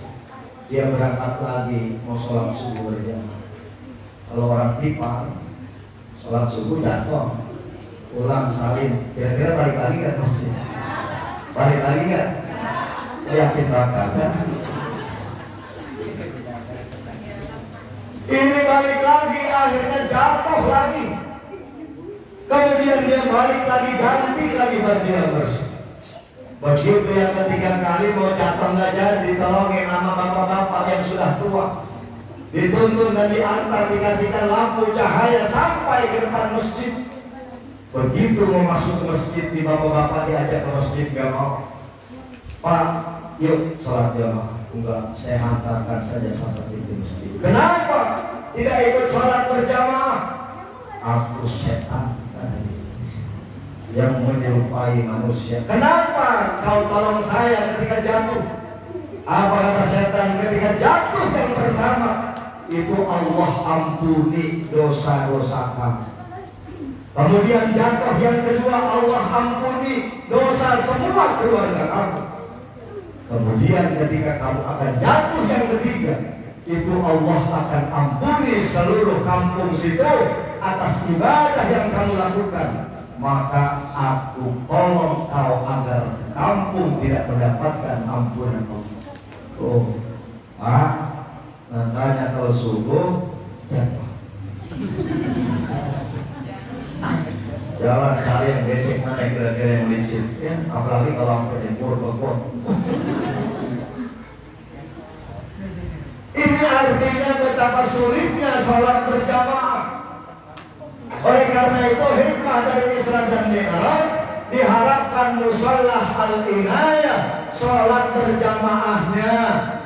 Dia berangkat lagi mau sholat subuh berjamaah. Kalau orang pipa, sholat subuh jatuh, ulang salin, kira-kira balik lagi kan masjid? Balik lagi kan? Yakin bakal kan? Ini balik lagi, akhirnya jatuh lagi. Kemudian dia balik lagi, ganti lagi baju yang bersih. Begitu yang ketiga kali mau jatuh nggak jadi, ditolongin sama bapak-bapak yang sudah tua. Dituntun dan diantar, dikasihkan lampu cahaya sampai ke depan masjid. Begitu mau masuk ke masjid, di bapak-bapak diajak ke masjid, gak mau. Pak, yuk sholat jamaah. Enggak, saya hantarkan saja sampai di masjid. Kenapa tidak ikut sholat berjamaah? Aku setan yang menyerupai manusia. Kenapa kau tolong saya ketika jatuh? Apa kata setan ketika jatuh yang pertama? Itu Allah ampuni dosa-dosa kamu. Kemudian jatuh yang kedua, Allah ampuni dosa semua keluarga kamu. Kemudian ketika kamu akan jatuh yang ketiga, itu Allah akan ampuni seluruh kampung situ atas ibadah yang kamu lakukan. Maka aku tolong kau agar kampung tidak mendapatkan ampunan Allah. Oh, Pak, makanya kalau subuh jatuh. Jalan cari yang becek, mana kira-kira yang licin, ya, apalagi kalau sampai nyebur. artinya betapa sulitnya sholat berjamaah. Oleh karena itu hikmah dari Isra dan Mi'raj diharapkan mushollah al-inayah, sholat berjamaahnya,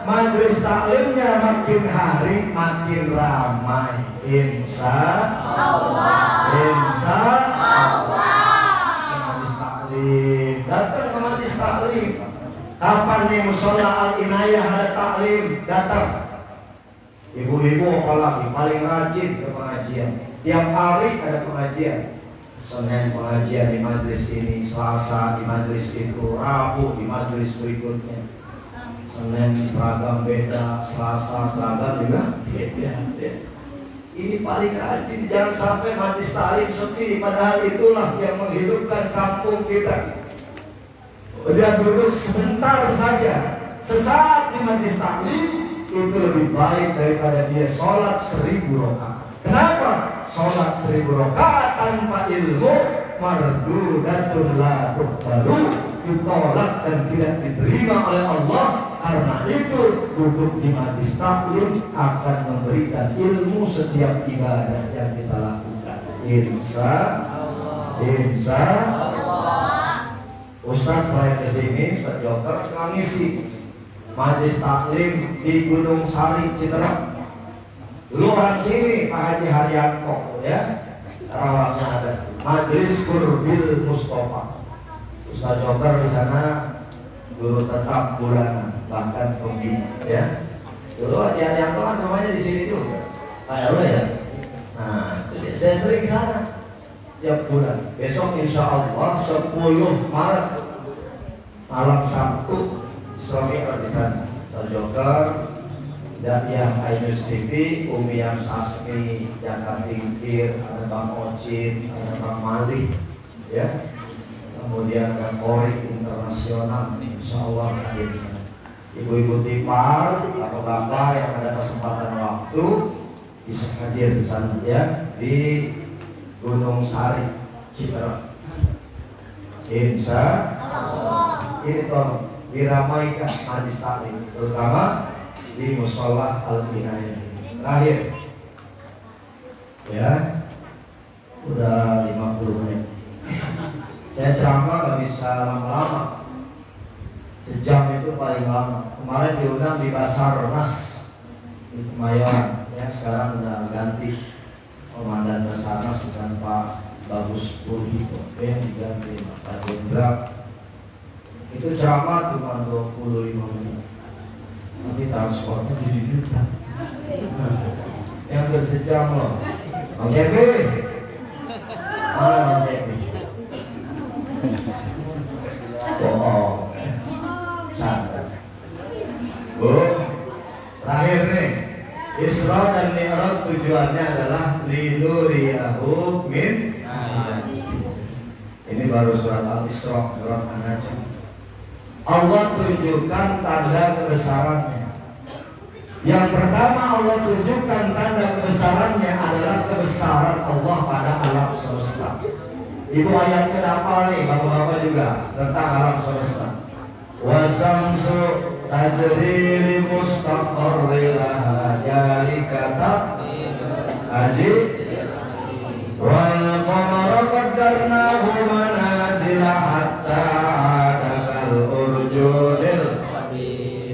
majelis taklimnya makin hari makin ramai. Insya Allah. Insya Allah. Majelis taklim, datang ke majelis taklim. Kapan nih mushollah al-inayah ada taklim? Datang. Ibu-ibu apalagi paling rajin ke pengajian. Tiap hari ada pengajian. Senin pengajian di majelis ini, Selasa di majelis itu, Rabu di majelis berikutnya. Senin seragam beda, Selasa seragam juga beda. Ini paling rajin, jangan sampai majelis taklim sepi. Padahal itulah yang menghidupkan kampung kita. Dia duduk sebentar saja, sesaat di majelis taklim itu lebih baik daripada dia sholat 1000 rakaat. Kenapa? Sholat 1000 rakaat tanpa ilmu mardudatun la tuqbalu, ditolak dan tidak diterima oleh Allah. Karena itu duduk di majelis taklim akan memberikan ilmu setiap ibadah yang kita lakukan. Insya Allah. Ustaz saya kesini, Ustaz Joker ngisi majelis taklim di Gunung Sari, Cirebon. Dulu orang sini Pak Haji Haryanto ya, rawatnya ada majelis Qurbil Mustafa. Ustaz Joker di sana guru tetap bulanan, bahkan pembina ya. Dulu Haji Haryanto kan namanya di sini juga, Pak RW ya. Nah, saya sering sana tiap bulan. Besok insya Allah 10 Maret malam Sabtu sore di sana. Ustaz Joker, yang Ainus TV, Umi Yang Sasmi, Jaka Tingkir, ada Bang Ocin, ada Bang Malik, ya. Kemudian ada Korik Internasional, insya Allah hadir. Ibu-ibu tipar atau bapak yang ada kesempatan waktu bisa hadir di sana ya, di Gunung Sari, Cirebon. Insya Allah. Ini toh diramaikan majelis taklim, terutama di musholah al-inayah. Terakhir ya, udah 50 menit. Saya ceramah gak bisa lama-lama, sejam itu paling lama. Kemarin diundang di Basarnas di Kemayoran ya, sekarang udah ganti komandan Basarnas, bukan Pak Bagus Purhito yang diganti Pak Jenderal. Itu ceramah cuma 25 menit, tapi transportnya 7 juta. Yang bersejam loh. Bang Jepi, mana Bang Jepi? Bohong. Catat. Bu, terakhir nih, Isra dan Mi'raj tujuannya adalah linuriyahu min ayati. Ini baru surat Al-Isra, surat An-Najm. Allah tunjukkan tanda kebesarannya. Yang pertama Allah tunjukkan tanda kebesarannya adalah kebesaran Allah pada alam semesta. Ibu ayatnya apa nih, bapak-bapak juga tentang alam semesta. Wasamsu tajri li mustaqarri laha jalika haji wal qamara qaddarnahu manazila hatta adakal urjunil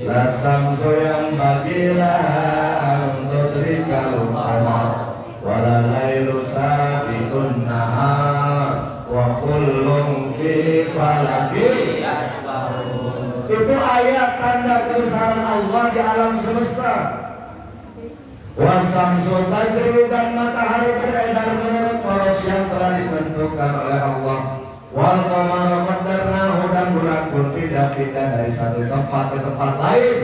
lasamsu yang bagilah tudrikal qamar wala laylu sabiqun nahar wa kullum fi falakin yasbahun. Itu ayat tanda kebesaran Allah di alam semesta. Wasamsu tajri, dan matahari beredar menurut poros yang telah ditentukan oleh Allah. Wal qamara qaddarnahu, dan bulan pun pindah-pindah dari satu tempat ke tempat lain,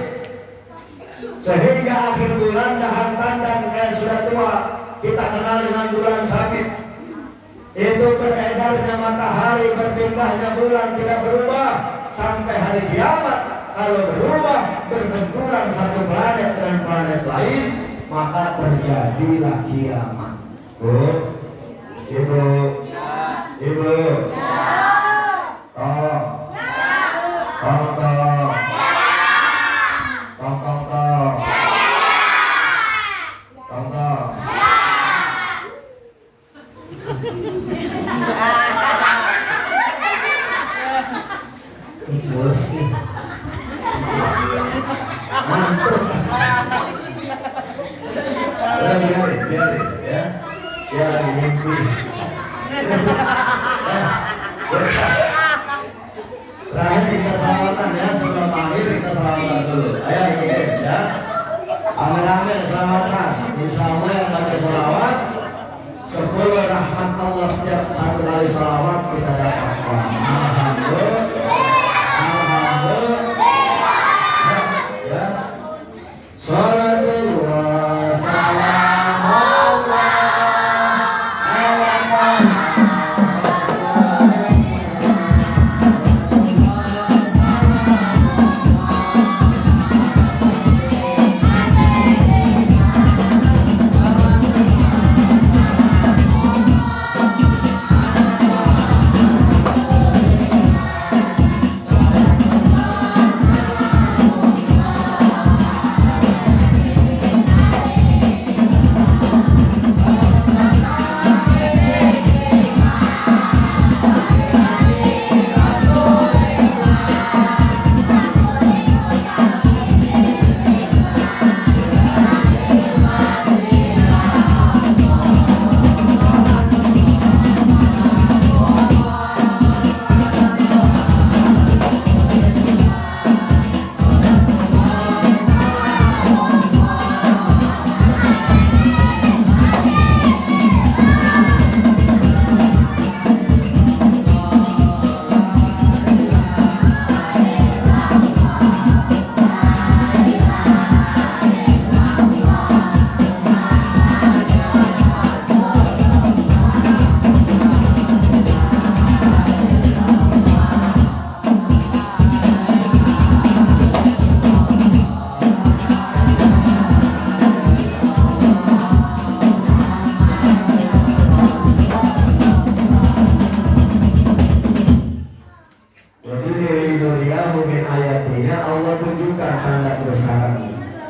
sehingga akhir bulan dahan tandan kayak sudah tua, kita kenal dengan bulan sabit. Itu beredarnya matahari, berpindahnya bulan tidak berubah sampai hari kiamat. Kalau berubah, berbenturan satu planet dengan planet lain, maka terjadilah kiamat. Bu, ibu, ibu, tong, tong, tong, tong, tong, tong. biarin ya. Dia lagi mimpi. Terakhir kita selawatan ya, sebelum akhir kita selawatan dulu. Ayo ikutin ya. Amin selawatan. Insya Allah yang baca selawat 10 rahmat Allah setiap satu kali selawat kita dapatkan. Alhamdulillah. Ya. Salatullah salamullah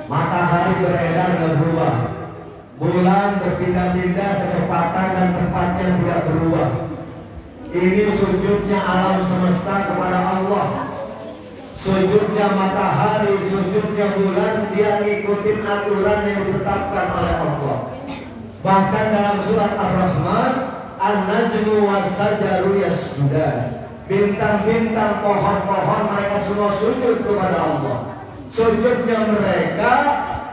matahari beredar dan berubah, bulan berpindah-pindah kecepatan dan tempatnya tidak berubah. Ini sujudnya alam semesta kepada Allah. Sujudnya matahari, sujudnya bulan, dia ngikutin aturan yang ditetapkan oleh Allah. Bahkan dalam surat Ar-Rahman, An-Najmu was-sajaru yasjudan. Bintang-bintang, pohon-pohon, mereka semua sujud kepada Allah. Sujudnya mereka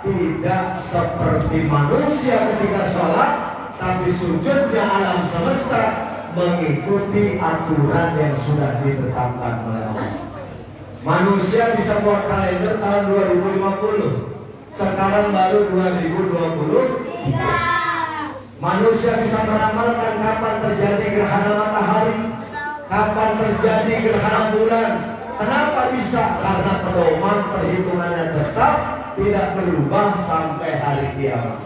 tidak seperti manusia ketika sholat, tapi sujudnya alam semesta mengikuti aturan yang sudah ditetapkan oleh Allah. Manusia bisa buat kalender tahun 2050, sekarang baru 2020. Manusia bisa meramalkan kapan terjadi gerhana matahari, kapan terjadi gerhana bulan. Kenapa bisa? Karena pedoman perhitungannya tetap tidak berubah sampai hari kiamat.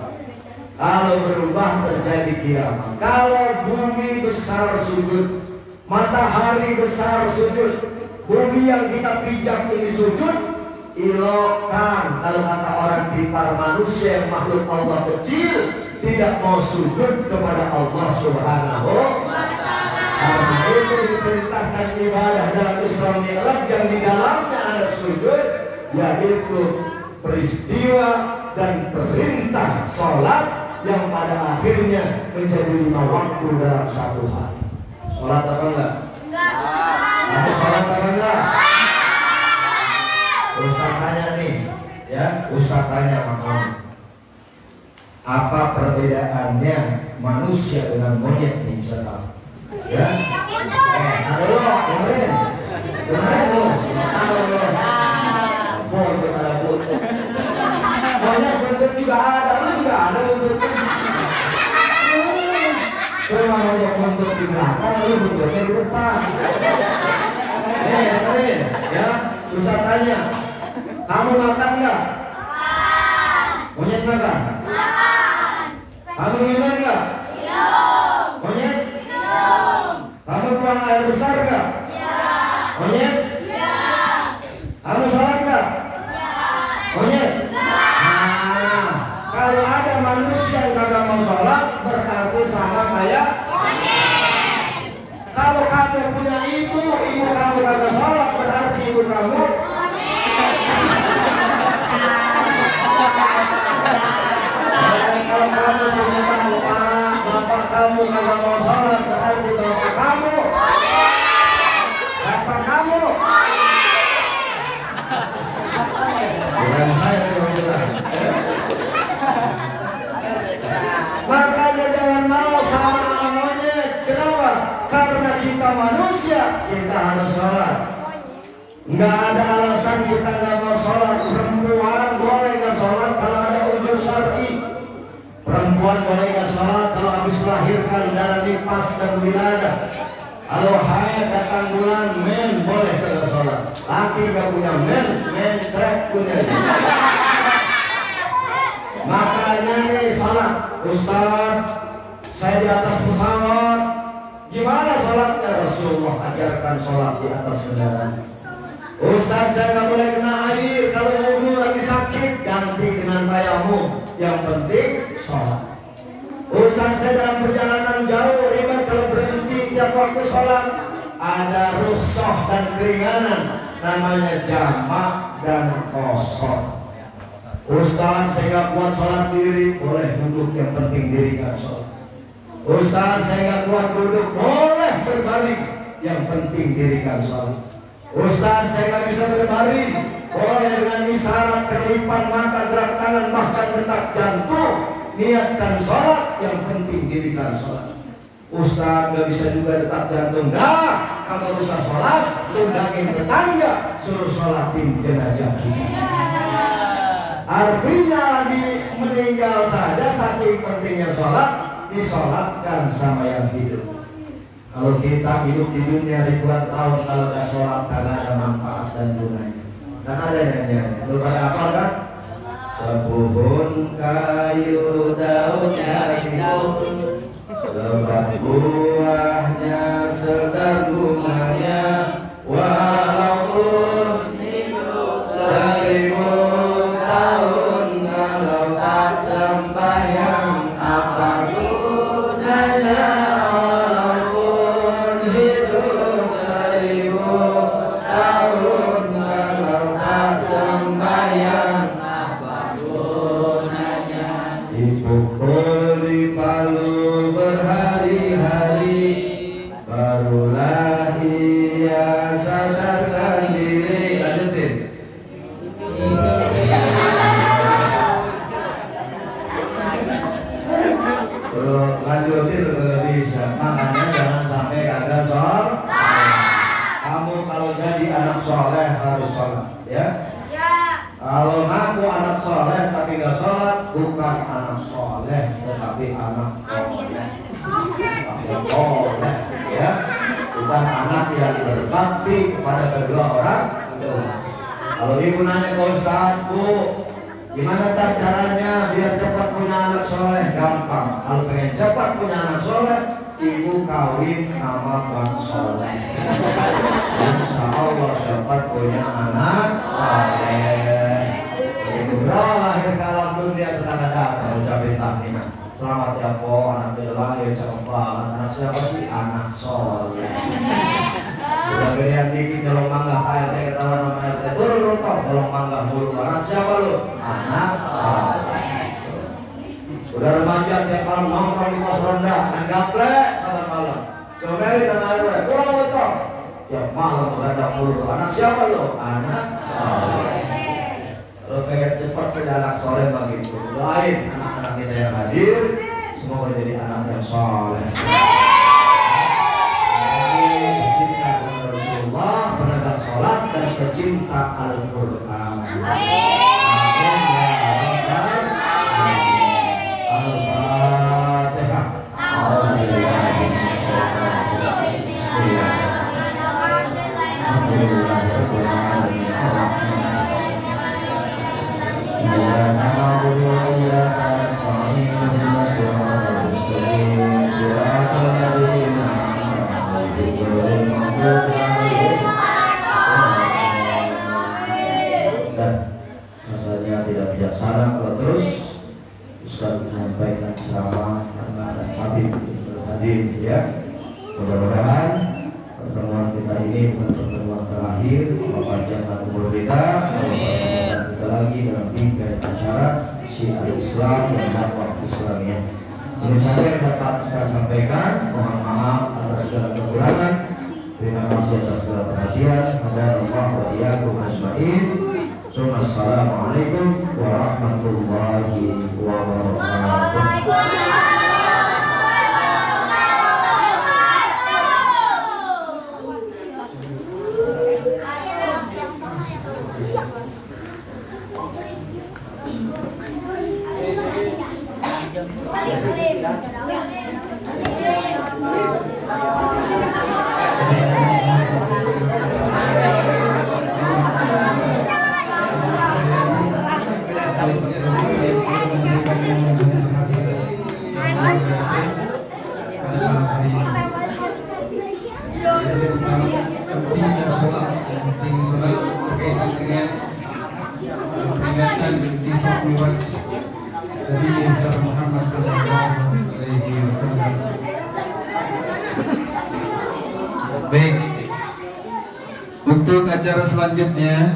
Kalau berubah terjadi kiamat. Kalau bumi besar sujud, matahari besar sujud, bumi yang kita pijak ini sujud, ilokan. Kalau kata orang tipar, manusia yang makhluk Allah kecil tidak mau sujud kepada Allah Subhanahu wa ta'ala. Karena itu diperintahkan ibadah dalam Islam Mi'raj yang di dalamnya ada sujud, yaitu peristiwa dan perintah sholat yang pada akhirnya menjadi 5 waktu dalam satu hari. Sholat apa enggak? Enggak. Sholat apa enggak? Ustaz tanya nih, ya, Ustaz tanya makanya. Apa perbedaannya manusia dengan monyet nih, bisa tahu? Ya, dulu, dengerin dulu, bodoh ada bodoh. Monyet bentuk juga ada, lu juga ada bentuknya. Cuma monyet bentuk di belakang, lu bentuknya di depan. Dengerin, ya, Ustaz tanya, kamu makan nggak? Monyet makan? Kamu minum nggak? Monyet? Kamu buang air besar nggak? Monyet? Kamu sholat nggak? Monyet? Nah, kalau ada manusia yang kagak mau sholat, berarti sama kayak monyet. Kalau kamu punya ibu kamu kagak sholat, berarti ibu kamu monyet. Kalau kamu punya bapak kamu kagak mau sholat, berarti bapak kamu. Bapak kamu. Bukan saya yang bilang. Makanya jangan mau sama monyet. Kenapa? Karena kita manusia, kita harus sholat. Nggak ada alasan kita nggak mau sholat. Perempuan boleh nggak sholat kalau ada ujur syar'i. Perempuan boleh nggak sholat kalau habis melahirkan darah nifas dan wiladah. Kalau haid datang bulan men boleh nggak sholat. Laki nggak punya men trek punya. Makanya nih sholat, Ustaz, saya di atas pesawat. Gimana sholatnya? Rasulullah ajarkan sholat di atas kendaraan. Ustaz, saya nggak boleh kena air. Kalau wudu lagi sakit, ganti dengan tayamum. Yang penting sholat. Ustaz, saya dalam perjalanan jauh ribet kalau berhenti tiap waktu sholat. Ada rukhsah dan keringanan, namanya jamak dan qasar. Ustaz, saya nggak kuat sholat diri, boleh duduk, yang penting dirikan sholat. Ustaz, saya nggak kuat duduk, boleh berbaring, yang penting dirikan sholat. Ustaz, saya nggak bisa berbaring, boleh dengan isyarat, kelipan mata, gerak tangan, bahkan detak jantung, niatkan sholat, yang penting dirikan sholat. Ustaz, nggak bisa juga detak jantung, dah, kalau usah sholat, tundangin tetangga, suruh sholatin jenazah. Artinya lagi meninggal saja saking pentingnya sholat, disolatkan sama yang hidup. Kalau kita hidup di dunia ribuan tahun, kalau gak sholat karena ada manfaat dan gunanya. Dan ada nyanyian, lu pada apa kan? Sepuhun kayu daunnya rimbun, lebat buahnya segar bunganya, walaupun hidup 1000 tahun, kalau tak sembahyang apa gunanya? Walaupun hidup 1000 tahun, kalau tak sembahyang apa gunanya? Dipukul di palu berhari-hari, barulah ia sadarkan diri. Lanjutin. Lanjutin kalau bisa. Makanya jangan sampai kagak sholat. Kamu kalau jadi anak soleh harus sholat, ya. Kalau ngaku anak soleh tapi nggak sholat, bukan anak soleh, tetapi anak soleh, ya. Bukan anak yang berbakti kepada kedua orang tua. Kalau ibu nanya ke Ustaz, Bu, gimana caranya biar cepat punya anak soleh? Gampang. Kalau pengen cepat punya anak soleh, ibu kawin sama bang soleh. Insya Allah cepat punya anak soleh. Ibu lahir ke alam dunia tetangga datang ucapin tahniah. Selamat ya po, anak dia lahir cakep banget. Anak siapa sih? Anak soleh. Udah gedean dikit nyolong mangga, kayak ketahuan sama RT. Turun rokok, nyolong mangga mulu. Anak siapa lu? Anak soleh. Udah remaja tiap malam nongkrong di pos ronda, main gaplek sampai malam. Domeli dan RW, pulang betul. Tiap malam berada mulu. Anak siapa lu? Anak soleh. Kalau pengen cepat punya anak soleh begitu. Doain anak-anak kita yang hadir, semoga jadi anak yang soleh. Penegak sholat dan pecinta Al-Quran. Al-Fatihah. Rasanya tidak bijaksana kalau terus Ustaz menyampaikan ceramah karena ada Habib hadir, ya. Mudah-mudahan pertemuan kita ini bukan pertemuan terakhir, Bapak jangan kubur kita lagi dalam 3 acara. syiar Islam dan dakwah Islamiyah. Ini saja yang dapat saya sampaikan. Mohon maaf atas segala kekurangan. Terima kasih atas segala perhatian. Hadanallahu wa iyyakum ajmain. Assalamualaikum warahmatullahi wabarakatuh. Baik, untuk acara selanjutnya,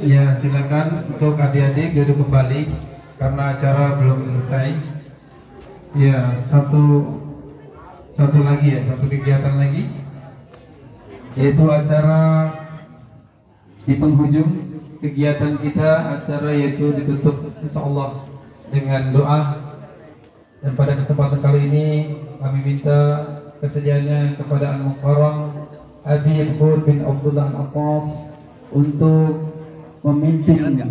ya silakan untuk adik-adik duduk kembali karena acara belum selesai. Ya, satu lagi ya, satu kegiatan lagi, yaitu acara di penghujung kegiatan kita, acara yaitu ditutup insyaallah dengan doa. Dan pada kesempatan kali ini kami minta kesediaannya kepada Al-Mukarram Habib Hud bin Abdullah Al-Atas untuk memimpin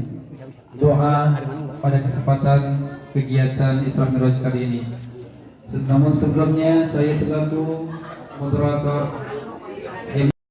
doa pada kesempatan kegiatan Isra Mi'raj kali ini. Namun sebelumnya saya selaku moderator